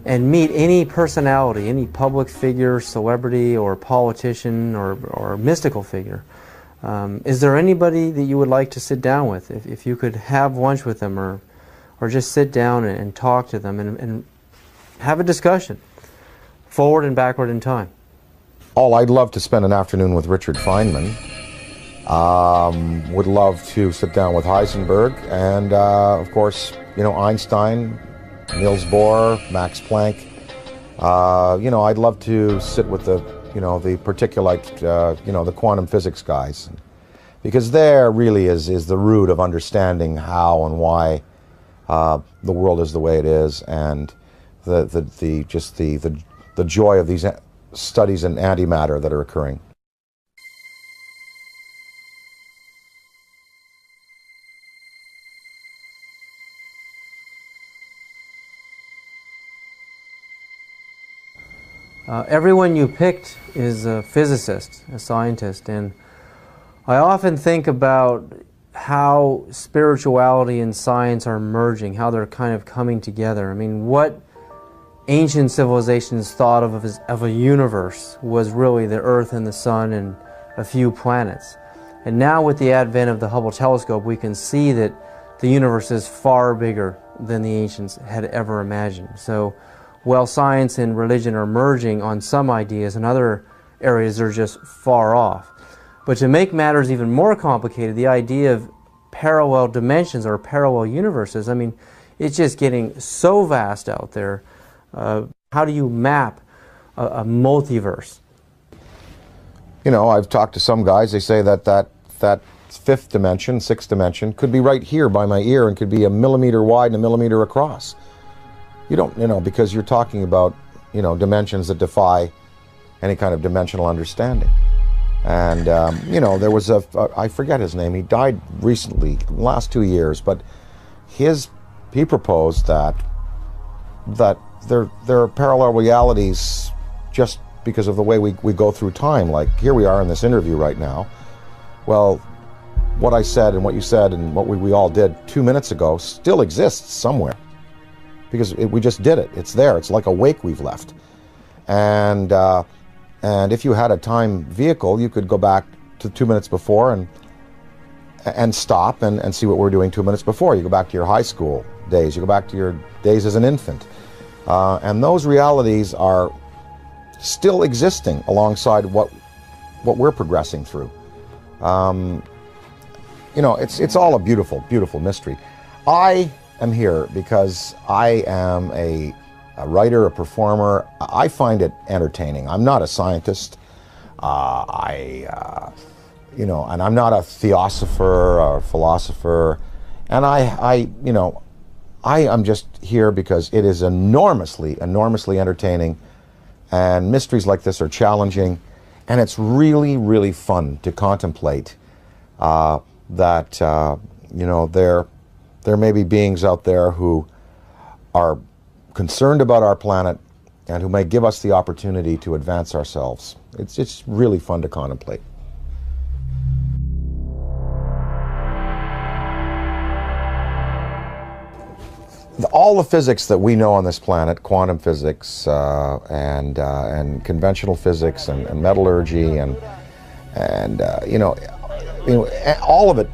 and meet any personality, any public figure, celebrity, or politician, or mystical figure, is there anybody that you would like to sit down with? If you could have lunch with them, or just sit down and talk to them and have a discussion, forward and backward in time? Oh, I'd love to spend an afternoon with Richard Feynman. Would love to sit down with Heisenberg, and of course, you know, Einstein, Niels Bohr, Max Planck. You know, I'd love to sit with the particulate, the quantum physics guys, because there really is the root of understanding how and why the world is the way it is, and the joy of these studies in antimatter that are occurring. Everyone you picked is a physicist, a scientist, and I often think about how spirituality and science are merging, how they're kind of coming together. I mean, what ancient civilizations thought of a universe was really the Earth and the Sun and a few planets. And now with the advent of the Hubble telescope, we can see that the universe is far bigger than the ancients had ever imagined. So while science and religion are merging on some ideas, in other areas they're just far off. But to make matters even more complicated, the idea of parallel dimensions or parallel universes, I mean, it's just getting so vast out there. How do you map a multiverse? You know, I've talked to some guys, they say that fifth dimension, sixth dimension, could be right here by my ear and could be a millimeter wide and a millimeter across. You don't, because you're talking about, dimensions that defy any kind of dimensional understanding. And, there was I forget his name, he died recently, in the last 2 years, but he proposed that there are parallel realities just because of the way we go through time. Like, here we are in this interview right now. Well, what I said and what you said and what we all did 2 minutes ago still exists somewhere, because we just did it. It's there. It's like a wake we've left. And if you had a time vehicle, you could go back to 2 minutes before and stop and see what we're doing 2 minutes before. You go back to your high school days. You go back to your days as an infant. And those realities are still existing alongside what we're progressing through. You know, it's all a beautiful, beautiful mystery. I am here because I am a writer, a performer. I find it entertaining. I'm not a scientist. You know, and I'm not a theosopher or philosopher. And you know, I am just here because it is enormously, enormously entertaining. And mysteries like this are challenging. And it's really, really fun to contemplate that, you know, there may be beings out there who are concerned about our planet and who may give us the opportunity to advance ourselves. It's really fun to contemplate. All the physics that we know on this planet, quantum physics and conventional physics and metallurgy and you know, all of it,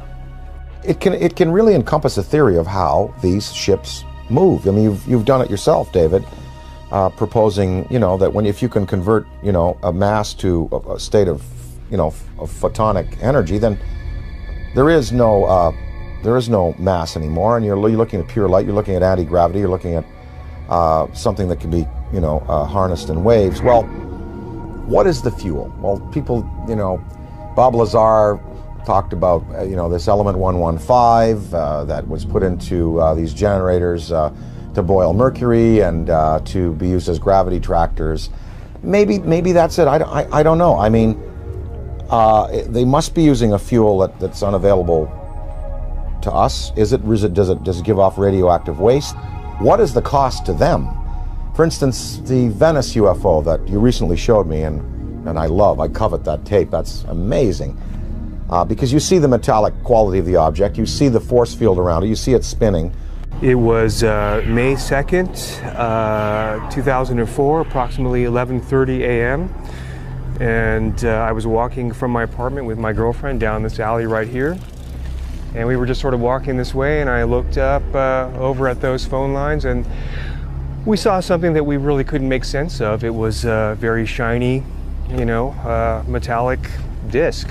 it can really encompass a theory of how these ships move. I mean, you've done it yourself, David, proposing, you know, that if you can convert, you know, a mass to a state of, you know, of photonic energy, then there is no mass anymore, and you're looking at pure light. You're looking at anti-gravity. You're looking at something that can be, you know, harnessed in waves. Well, what is the fuel? Well, people, you know, Bob Lazar talked about, you know, this element 115 that was put into these generators to boil mercury and to be used as gravity tractors. Maybe that's it. I don't know. I mean, they must be using a fuel that's unavailable to us. Does it give off radioactive waste? What is the cost to them? For instance, the Venice UFO that you recently showed me, and I covet that tape. That's amazing. Because you see the metallic quality of the object, you see the force field around it, you see it spinning. It was May 2nd, 2004, approximately 11:30 a.m. And I was walking from my apartment with my girlfriend down this alley right here. And we were just sort of walking this way, and I looked up over at those phone lines, and we saw something that we really couldn't make sense of. It was a very shiny, you know, metallic disc.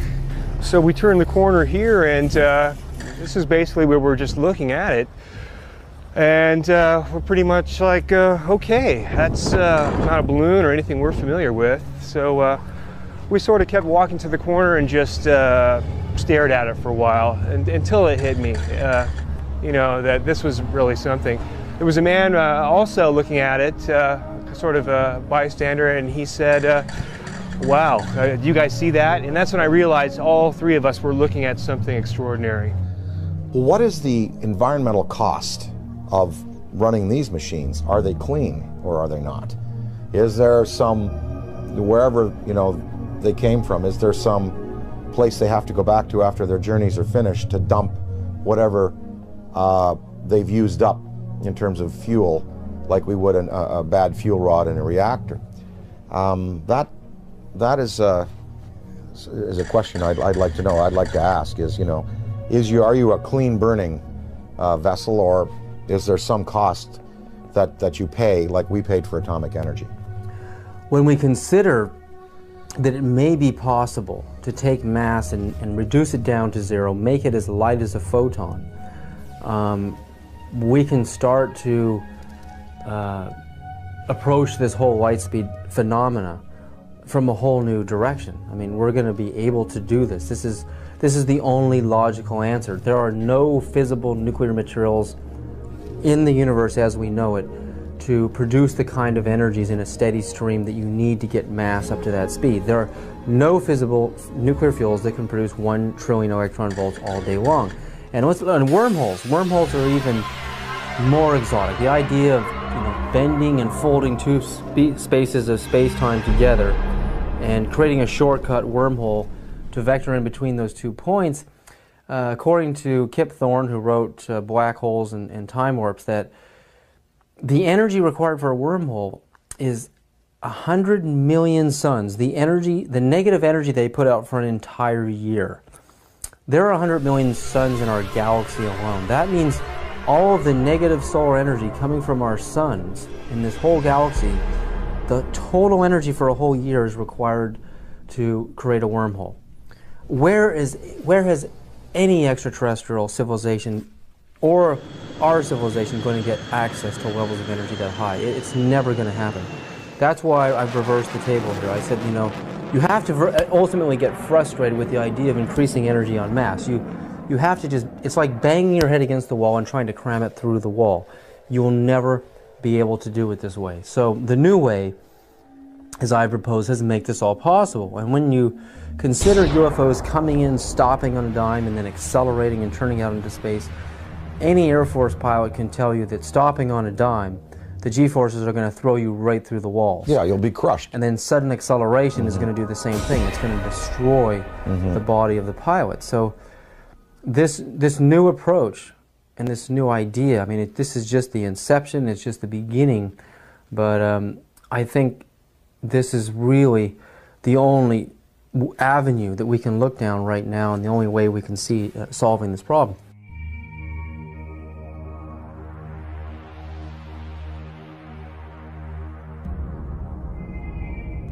So we turned the corner here, and this is basically where we're just looking at it. And we're pretty much like, okay, that's not a balloon or anything we're familiar with. So we sort of kept walking to the corner and just stared at it for a while until it hit me, you know, that this was really something. There was a man also looking at it, sort of a bystander, and he said, wow, do you guys see that? And that's when I realized all three of us were looking at something extraordinary. What is the environmental cost of running these machines? Are they clean or are they not? Is there some, wherever, you know, they came from, is there some place they have to go back to after their journeys are finished to dump whatever they've used up in terms of fuel, like we would a bad fuel rod in a reactor? That is a question I'd like to know. I'd like to ask is, you know, are you a clean burning vessel, or is there some cost that you pay like we paid for atomic energy? When we consider that it may be possible to take mass and reduce it down to zero, make it as light as a photon, we can start to approach this whole light speed phenomena from a whole new direction. I mean, we're going to be able to do this. This is the only logical answer. There are no fissile nuclear materials in the universe as we know it to produce the kind of energies in a steady stream that you need to get mass up to that speed. There are no fissile nuclear fuels that can produce 1 trillion electron volts all day long. And wormholes are even more exotic. The idea of, you know, bending and folding two spaces of space-time together and creating a shortcut wormhole to vector in between those 2 points, according to Kip Thorne, who wrote Black Holes and Time Warps, that the energy required for a wormhole is 100 million suns. The negative energy they put out for an entire year. There are 100 million suns in our galaxy alone. That means all of the negative solar energy coming from our suns in this whole galaxy, the total energy for a whole year is required to create a wormhole. Where has any extraterrestrial civilization or our civilization going to get access to levels of energy that high? It's never going to happen. That's why I've reversed the table here. I said, you know, you have to ultimately get frustrated with the idea of increasing energy en masse. You have to just, it's like banging your head against the wall and trying to cram it through the wall. You will never be able to do it this way. So the new way, as I propose, is to make this all possible. And when you consider UFOs coming in, stopping on a dime, and then accelerating and turning out into space, any Air Force pilot can tell you that stopping on a dime, the G-forces are going to throw you right through the walls. Yeah, you'll be crushed. And then sudden acceleration is going to do the same thing. It's going to destroy the body of the pilot. So this new approach and this new idea, I mean, this is just the inception, it's just the beginning, but I think this is really the only avenue that we can look down right now and the only way we can see solving this problem.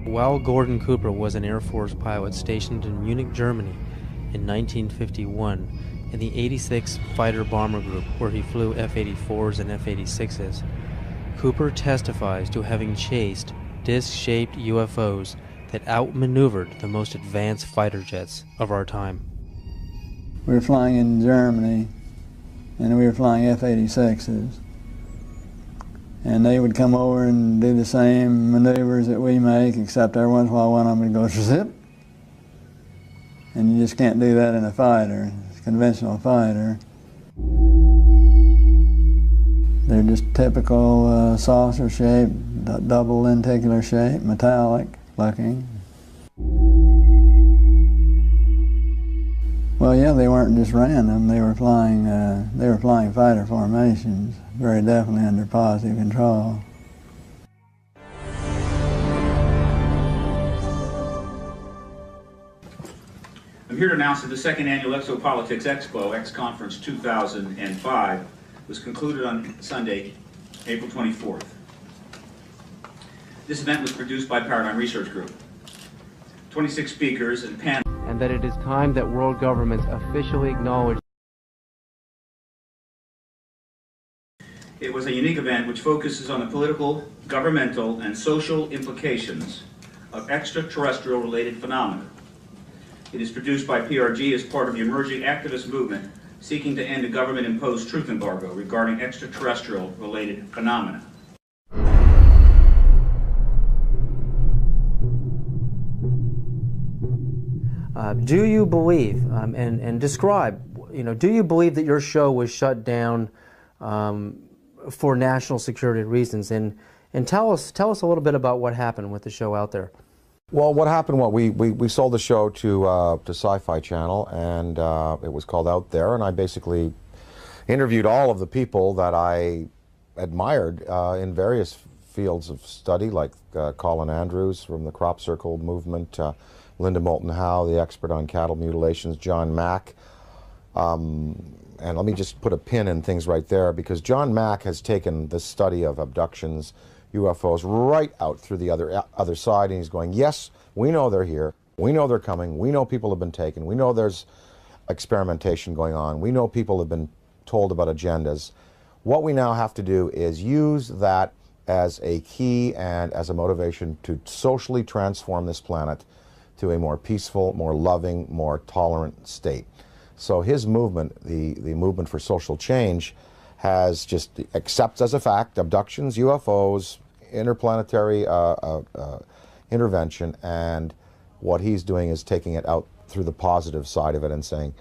While Gordon Cooper was an Air Force pilot stationed in Munich, Germany in 1951 in the 86th Fighter Bomber Group, where he flew F-84s and F-86s, Cooper testifies to having chased disc-shaped UFOs that outmaneuvered the most advanced fighter jets of our time. We were flying in Germany, and we were flying F-86s. And they would come over and do the same maneuvers that we make, except every once in a while one of them would go zip. And you just can't do that in a fighter, a conventional fighter. They're just typical saucer shape, double lenticular shape, metallic looking. Well, yeah, they weren't just random. They were flying fighter formations, very definitely under positive control. I'm here to announce that the second annual Exopolitics Expo, X-Conference 2005, was concluded on Sunday, April 24th. This event was produced by Paradigm Research Group. 26 speakers and panel. And that it is time that world governments officially acknowledge. It was a unique event which focuses on the political, governmental, and social implications of extraterrestrial-related phenomena. It is produced by PRG as part of the emerging activist movement seeking to end a government-imposed truth embargo regarding extraterrestrial-related phenomena. Do you believe, and describe, do you believe that your show was shut down for national security reasons? And tell us a little bit about what happened with the show out there. Well, what happened, we sold the show to Sci-Fi Channel, and it was called Out There, and I basically interviewed all of the people that I admired in various fields of study, like Colin Andrews from the Crop Circle movement, Linda Moulton Howe, the expert on cattle mutilations, John Mack. And let me just put a pin in things right there, because John Mack has taken the study of abductions, UFOs, right out through the other side, and he's going, yes, we know they're here, we know they're coming, we know people have been taken, we know there's experimentation going on, we know people have been told about agendas. What we now have to do is use that as a key and as a motivation to socially transform this planet to a more peaceful, more loving, more tolerant state. So his movement, the movement for social change, has just accepts as a fact abductions, UFOs, interplanetary intervention, and what he's doing is taking it out through the positive side of it and saying,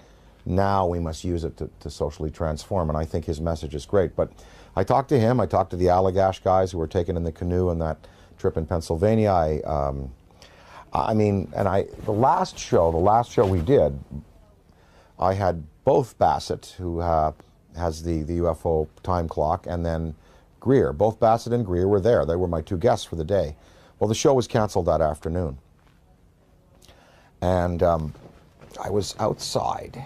now we must use it to socially transform, and I think his message is great. But I talked to him, I talked to the Allagash guys who were taken in the canoe on that trip in Pennsylvania. The last show we did, I had both Bassett, who has the UFO time clock, and then Greer. Both Bassett and Greer were there. They were my two guests for the day. Well, the show was canceled that afternoon. And I was outside,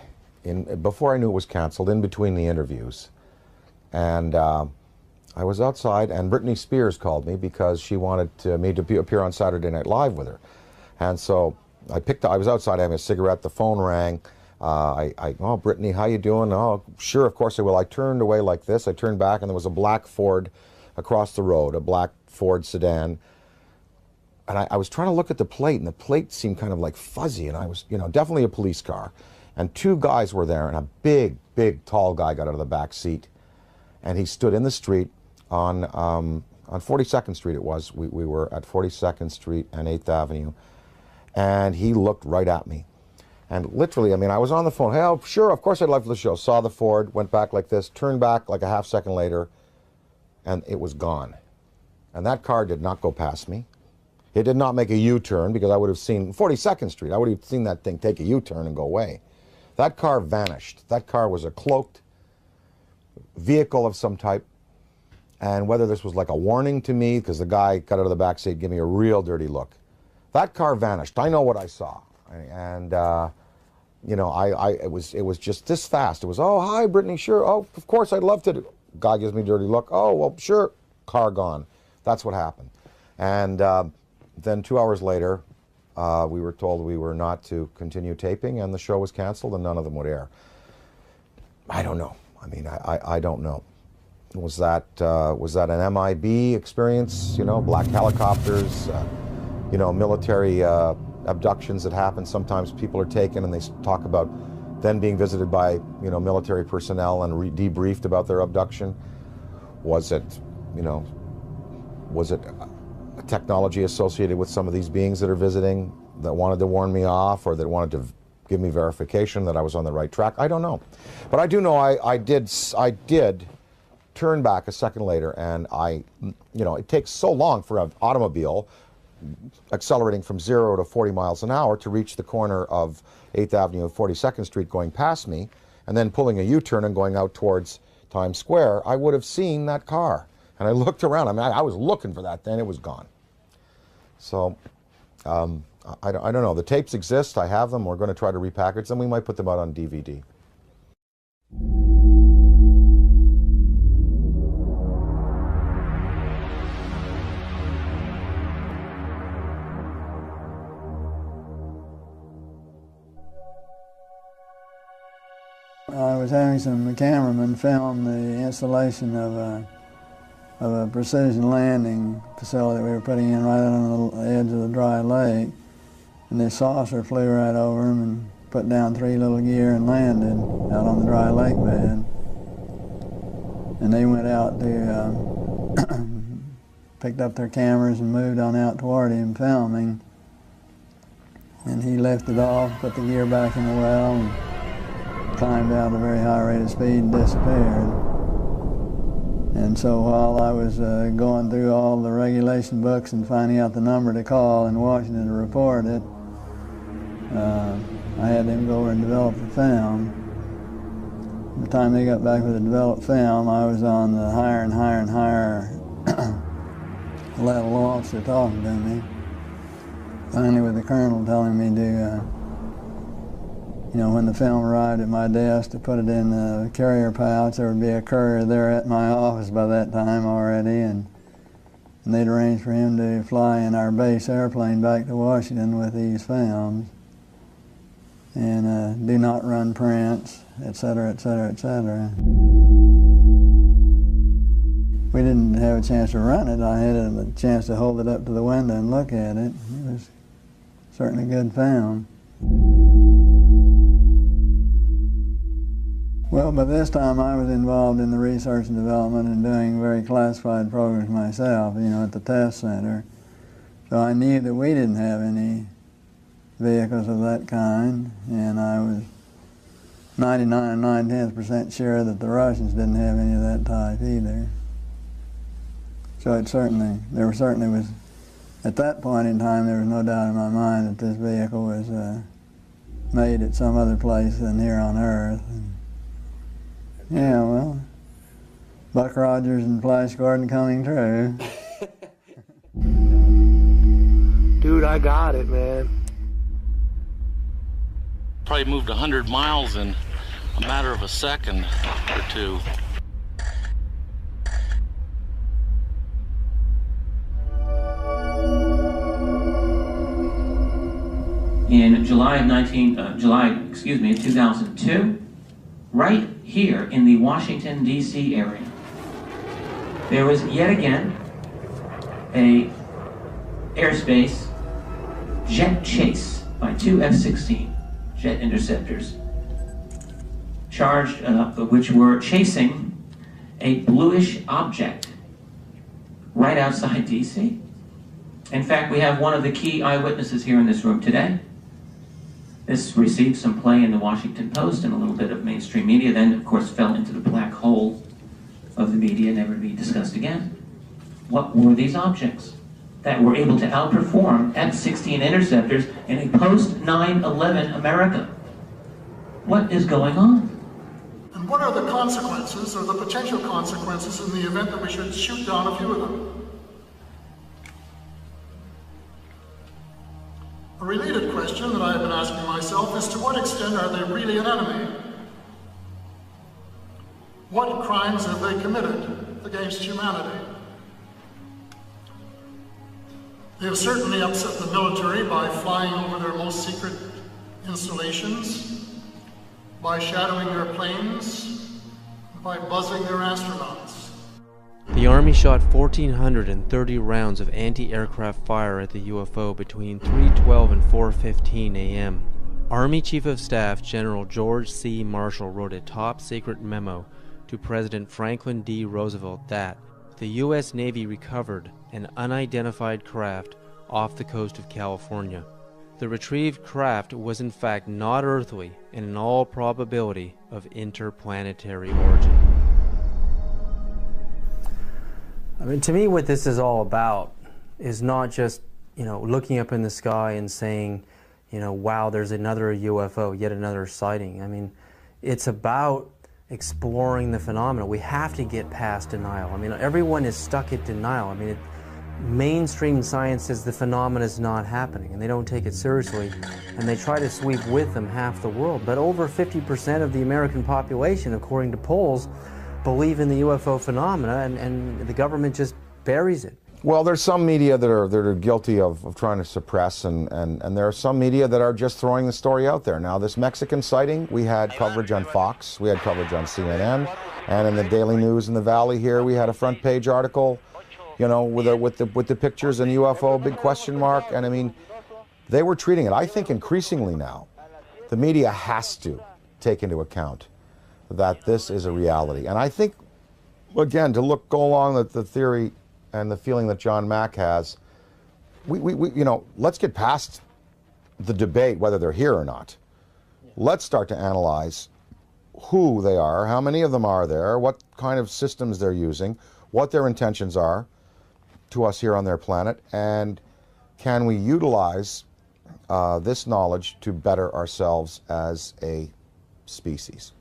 before I knew it was canceled, in between the interviews. And I was outside, and Britney Spears called me because she wanted me to appear on Saturday Night Live with her. And so I was outside having a cigarette, the phone rang. Oh, Brittany, how you doing? Oh, sure, of course I will. I turned away like this. I turned back, and there was a black Ford across the road, a black Ford sedan. And I was trying to look at the plate, and the plate seemed kind of like fuzzy, and I was, definitely a police car. And two guys were there, and a big, big, tall guy got out of the back seat, and he stood in the street on 42nd Street it was. We were at 42nd Street and 8th Avenue, and he looked right at me. And literally, I was on the phone. Hey, oh, sure, of course I'd love for the show. Saw the Ford, went back like this, turned back like a half second later, and it was gone. And that car did not go past me. It did not make a U-turn, because I would have seen 42nd Street. I would have seen that thing take a U-turn and go away. That car vanished. That car was a cloaked vehicle of some type. And whether this was like a warning to me, because the guy got out of the back seat, gave me a real dirty look. That car vanished. I know what I saw. And, it was just this fast. It was, oh, hi, Brittany, sure. Oh, of course, I'd love to. Guy gives me a dirty look. Oh, well, sure. Car gone. That's what happened. And then 2 hours later, we were told we were not to continue taping, and the show was canceled, and none of them would air. I don't know. I don't know. Was that an MIB experience? Black helicopters, military abductions that happen. Sometimes people are taken, and they talk about then being visited by military personnel and debriefed about their abduction. Was it a technology associated with some of these beings that are visiting that wanted to warn me off, or that wanted to give me verification that I was on the right track? I don't know. But I do know I did turn back a second later, and it takes so long for an automobile accelerating from 0 to 40 miles an hour to reach the corner of 8th Avenue and 42nd Street going past me, and then pulling a U-turn and going out towards Times Square. I would have seen that car. And I looked around. I was looking for that then. It was gone. So, I don't know. The tapes exist. I have them. We're going to try to repackage them. We might put them out on DVD. I was having some cameramen film the installation of a precision landing facility we were putting in right on the edge of the dry lake. And this saucer flew right over them and put down 3 little gear and landed out on the dry lake bed. And they went out to, picked up their cameras and moved on out toward him filming. And he lifted off, put the gear back in the well, and climbed out at a very high rate of speed and disappeared. And so while I was going through all the regulation books and finding out the number to call in Washington to report it, I had them go over and develop the film. By the time they got back with the developed film, I was on the higher and higher and higher level officer talking to me. Finally with the colonel telling me to when the film arrived at my desk, to put it in the carrier pouch. There would be a courier there at my office by that time already, and they'd arranged for him to fly in our base airplane back to Washington with these films, and do not run prints, etc., etc., etc. We didn't have a chance to run it. I had a chance to hold it up to the window and look at it. It was certainly a good film. Well, by this time I was involved in the research and development and doing very classified programs myself, at the test center. So I knew that we didn't have any vehicles of that kind, and I was 99 and 9/10% sure that the Russians didn't have any of that type either. So at that point in time, there was no doubt in my mind that this vehicle was made at some other place than here on Earth. And, yeah, well, Buck Rogers and Flash Gordon coming true. Dude, I got it, man. Probably moved 100 miles in a matter of a second or two. In July of 2002, right here in the Washington, D.C. area, there was yet again a airspace jet chase by two F-16 jet interceptors, charged, which were chasing a bluish object right outside D.C. In fact, we have one of the key eyewitnesses here in this room today. This received some play in the Washington Post and a little bit of mainstream media, then of course fell into the black hole of the media, never to be discussed again. What were these objects that were able to outperform F-16 interceptors in a post-9/11 America? What is going on? And what are the consequences, or the potential consequences, in the event that we should shoot down a few of them? A related question that I have been asking myself is, to what extent are they really an enemy? What crimes have they committed against humanity? They have certainly upset the military by flying over their most secret installations, by shadowing their planes, by buzzing their astronauts. The Army shot 1,430 rounds of anti-aircraft fire at the UFO between 3:12 and 4:15 a.m. Army Chief of Staff General George C. Marshall wrote a top-secret memo to President Franklin D. Roosevelt that the U.S. Navy recovered an unidentified craft off the coast of California. The retrieved craft was in fact not earthly and in all probability of interplanetary origin. I mean, to me, what this is all about is not just, looking up in the sky and saying, wow, there's another UFO, yet another sighting. I mean, it's about exploring the phenomena. We have to get past denial. I mean, everyone is stuck at denial. I mean, mainstream science says the phenomena is not happening, and they don't take it seriously, and they try to sweep with them half the world. But over 50% of the American population, according to polls, believe in the UFO phenomena, and the government just buries it. Well, there's some media that are guilty of trying to suppress, and there are some media that are just throwing the story out there. Now, this Mexican sighting, we had coverage on Fox, we had coverage on CNN, and in the Daily News in the Valley here, we had a front page article, with the pictures and UFO, big question mark, and I mean, they were treating it. I think increasingly now, the media has to take into account that this is a reality. And I think, again, to go along with the theory and the feeling that John Mack has, let's get past the debate whether they're here or not. Let's start to analyze who they are, how many of them are there, what kind of systems they're using, what their intentions are to us here on their planet, and can we utilize this knowledge to better ourselves as a species.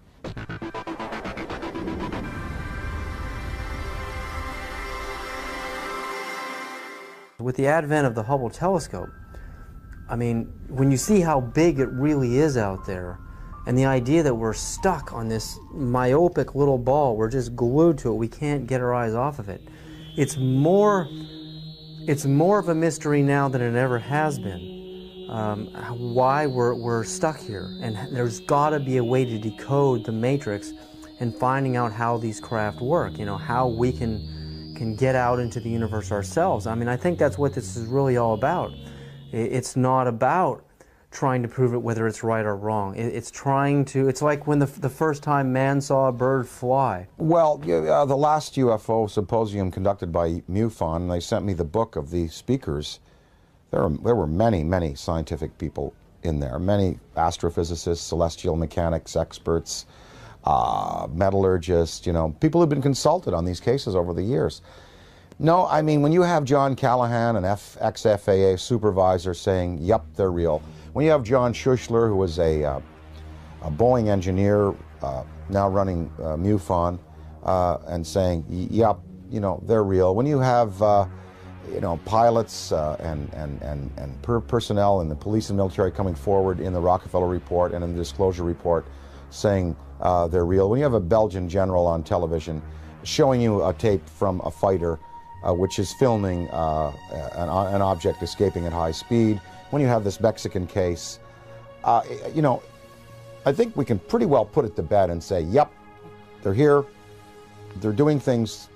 With the advent of the Hubble telescope, I mean, when you see how big it really is out there, and the idea that we're stuck on this myopic little ball, we're just glued to it, we can't get our eyes off of it. It's more of a mystery now than it ever has been. Why we're stuck here, and there's got to be a way to decode the matrix and finding out how these craft work, how we can get out into the universe ourselves. I mean, I think that's what this is really all about. It's not about trying to prove it whether it's right or wrong. It's like when the first time man saw a bird fly. Well, the last UFO symposium conducted by MUFON, they sent me the book of the speakers. There were many, many scientific people in there, many astrophysicists, celestial mechanics experts, metallurgists, people who've been consulted on these cases over the years. No, I mean, when you have John Callahan, an ex-FAA supervisor, saying, yep, they're real, When you have John Schuessler, who was a Boeing engineer, now running MUFON, and saying, yep, you know, they're real. When you have, you know, pilots and personnel in the police and military coming forward in the Rockefeller Report and in the Disclosure Report saying they're real. When you have a Belgian general on television showing you a tape from a fighter which is filming an object escaping at high speed. When you have this Mexican case, you know, I think we can pretty well put it to bed and say, yep, they're here, they're doing things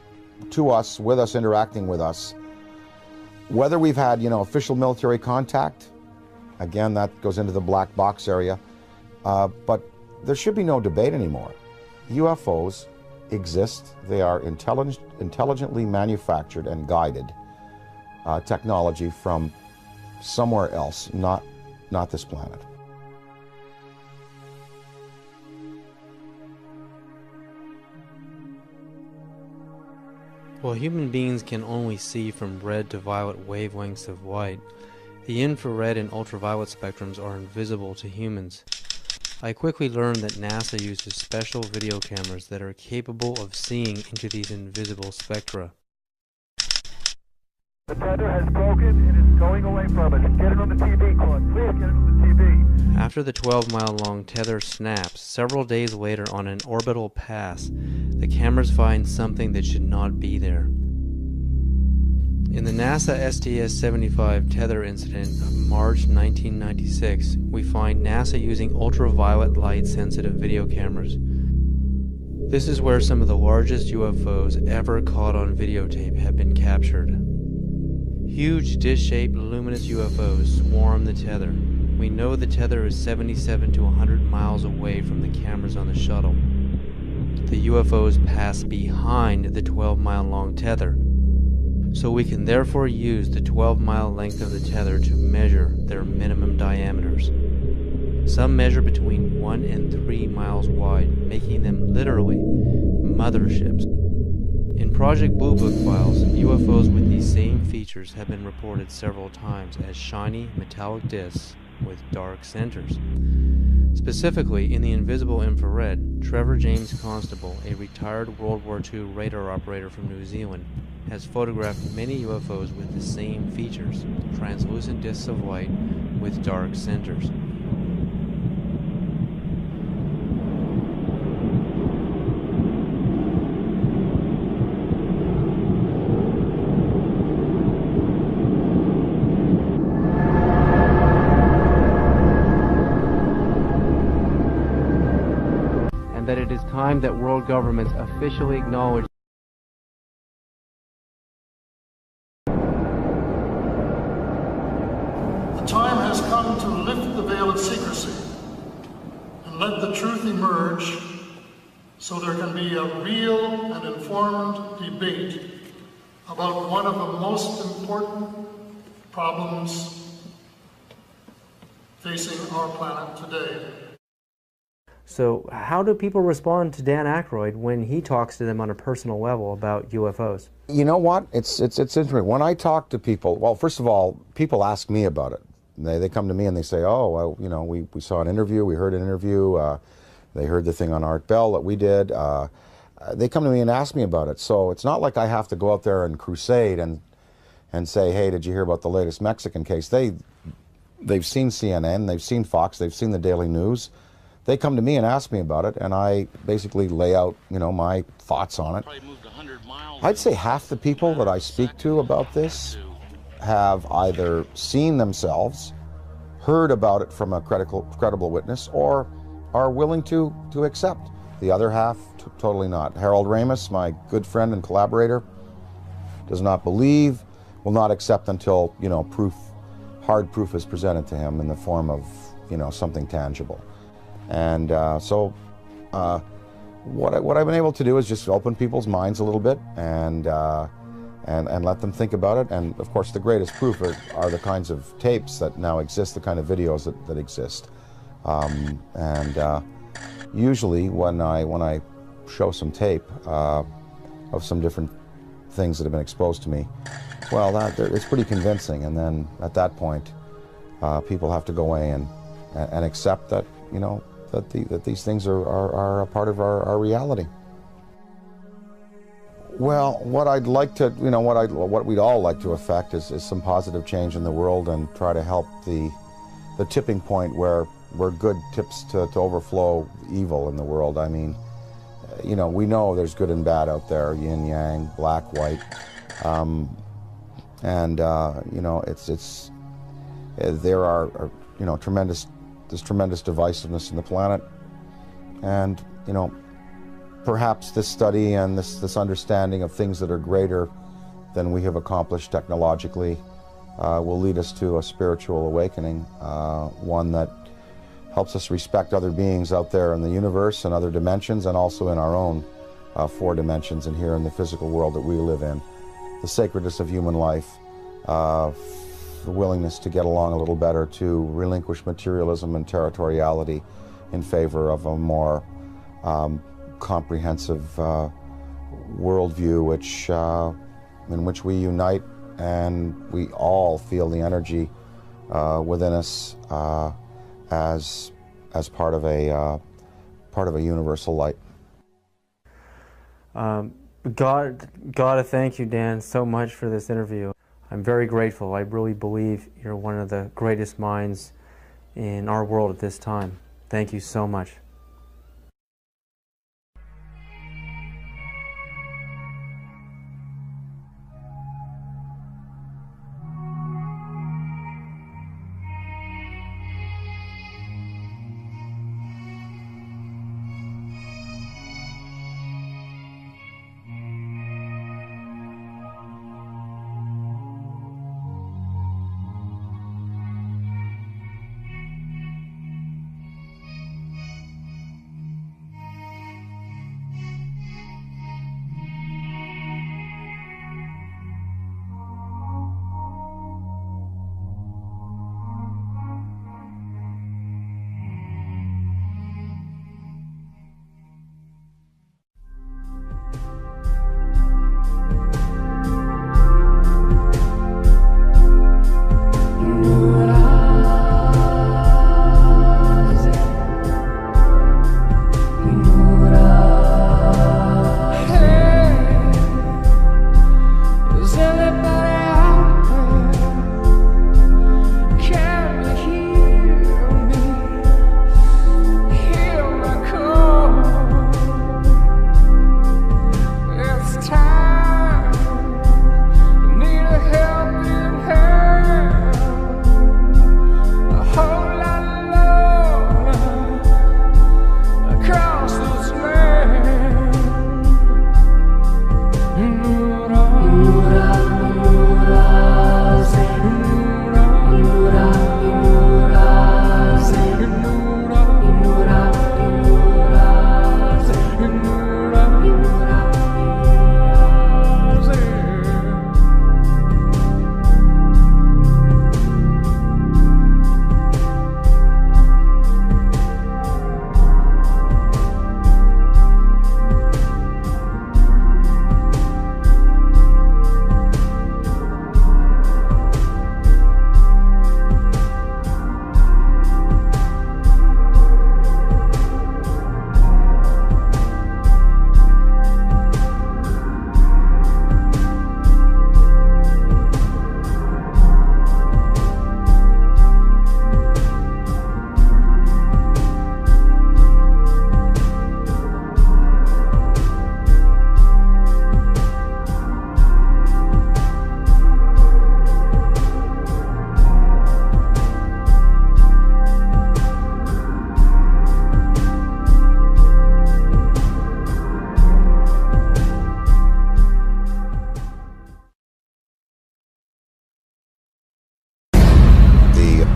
to us, with us, interacting with us. Whether we've had, you know, official military contact, again, that goes into the black box area, but there should be no debate anymore. UFOs exist. They are intelligently manufactured and guided technology from somewhere else, not this planet. While human beings can only see from red to violet wavelengths of light, the infrared and ultraviolet spectrums are invisible to humans. I quickly learned that NASA uses special video cameras that are capable of seeing into these invisible spectra. The tether has broken and is going away from us. Get it on the TV, Claude. Please get it on the TV. After the 12-mile-long tether snaps, several days later on an orbital pass, the cameras find something that should not be there. In the NASA STS-75 tether incident of March 1996, we find NASA using ultraviolet light-sensitive video cameras. This is where some of the largest UFOs ever caught on videotape have been captured. Huge dish-shaped luminous UFOs swarm the tether. We know the tether is 77 to 100 miles away from the cameras on the shuttle. The UFOs pass behind the 12-mile-long tether, so we can therefore use the 12-mile length of the tether to measure their minimum diameters. Some measure between 1 and 3 miles wide, making them literally motherships. In Project Blue Book files, UFOs with these same features have been reported several times as shiny metallic discs with dark centers. Specifically, in the invisible infrared, Trevor James Constable, a retired World War II radar operator from New Zealand, has photographed many UFOs with the same features, translucent discs of light with dark centers. And that it is time that world governments officially acknowledge The time has come to lift the veil of secrecy and let the truth emerge so there can be a real and informed debate about one of the most important problems facing our planet today. So how do people respond to Dan Aykroyd when he talks to them on a personal level about UFOs? You know what? It's interesting. When I talk to people, well, first of all, people ask me about it. They come to me and they say, oh, well, you know, we saw an interview, we heard an interview, they heard the thing on Art Bell that we did. They come to me and ask me about it. So it's not like I have to go out there and crusade and say, hey, did you hear about the latest Mexican case? They've seen CNN, they've seen Fox, they've seen the Daily News. They come to me and ask me about it, and I basically lay out, you know, my thoughts on it. I'd say half the people that I speak to about this have either seen themselves, heard about it from a credible witness, or are willing to accept. The other half, totally not. Harold Ramis, my good friend and collaborator, does not believe, will not accept until, you know, hard proof is presented to him in the form of, you know, something tangible. And so what I've been able to do is just open people's minds a little bit and let them think about it. And of course, the greatest proof are the kinds of tapes that now exist, the kind of videos that exist. Usually when I show some tape of some different things that have been exposed to me, well, it's pretty convincing. And then at that point, people have to go away and accept that, you know, that these things are a part of our reality. Well, what I'd like to, you know, what we'd all like to affect is some positive change in the world and try to help the tipping point where good tips to overflow evil in the world. I mean, you know, we know there's good and bad out there, yin yang, black, white, and you know, there are you know, there's tremendous divisiveness in the planet, and you know, perhaps this study and this understanding of things that are greater than we have accomplished technologically will lead us to a spiritual awakening, one that helps us respect other beings out there in the universe and other dimensions, and also in our own 4 dimensions and here in the physical world that we live in. The sacredness of human life, the willingness to get along a little better, to relinquish materialism and territoriality in favor of a more comprehensive worldview, in which we unite and we all feel the energy within us as part of a universal light. Gotta thank you, Dan, so much for this interview. I'm very grateful. I really believe you're one of the greatest minds in our world at this time. Thank you so much.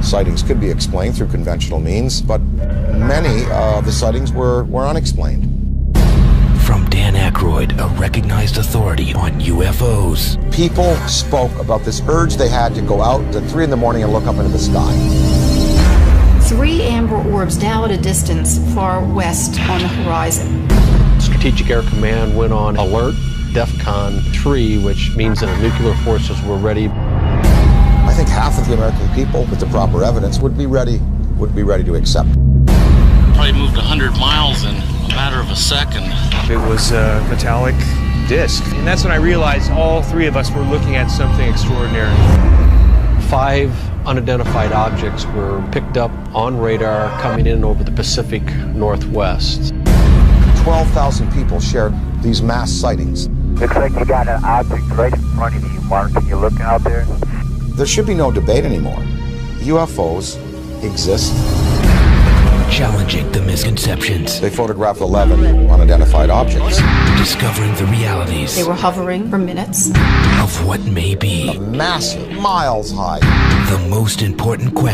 Sightings could be explained through conventional means, but many of the sightings were unexplained. From Dan Aykroyd, a recognized authority on UFOs. People spoke about this urge they had to go out at 3 in the morning and look up into the sky. 3 amber orbs now at a distance far west on the horizon. Strategic Air Command went on alert, DEFCON 3, which means that our nuclear forces were ready. I think think half of the American people, with the proper evidence, would be ready to accept. Probably moved 100 miles in a matter of a second. It was a metallic disc, and that's when I realized all three of us were looking at something extraordinary. 5 unidentified objects were picked up on radar coming in over the Pacific Northwest. 12,000 people shared these mass sightings. Looks like you got an object right in front of you, Mark. Can you look out there? There should be no debate anymore. UFOs exist. Challenging the misconceptions. They photographed 11 unidentified objects. Discovering the realities. They were hovering for minutes. Of what may be. Massive, miles high. The most important question.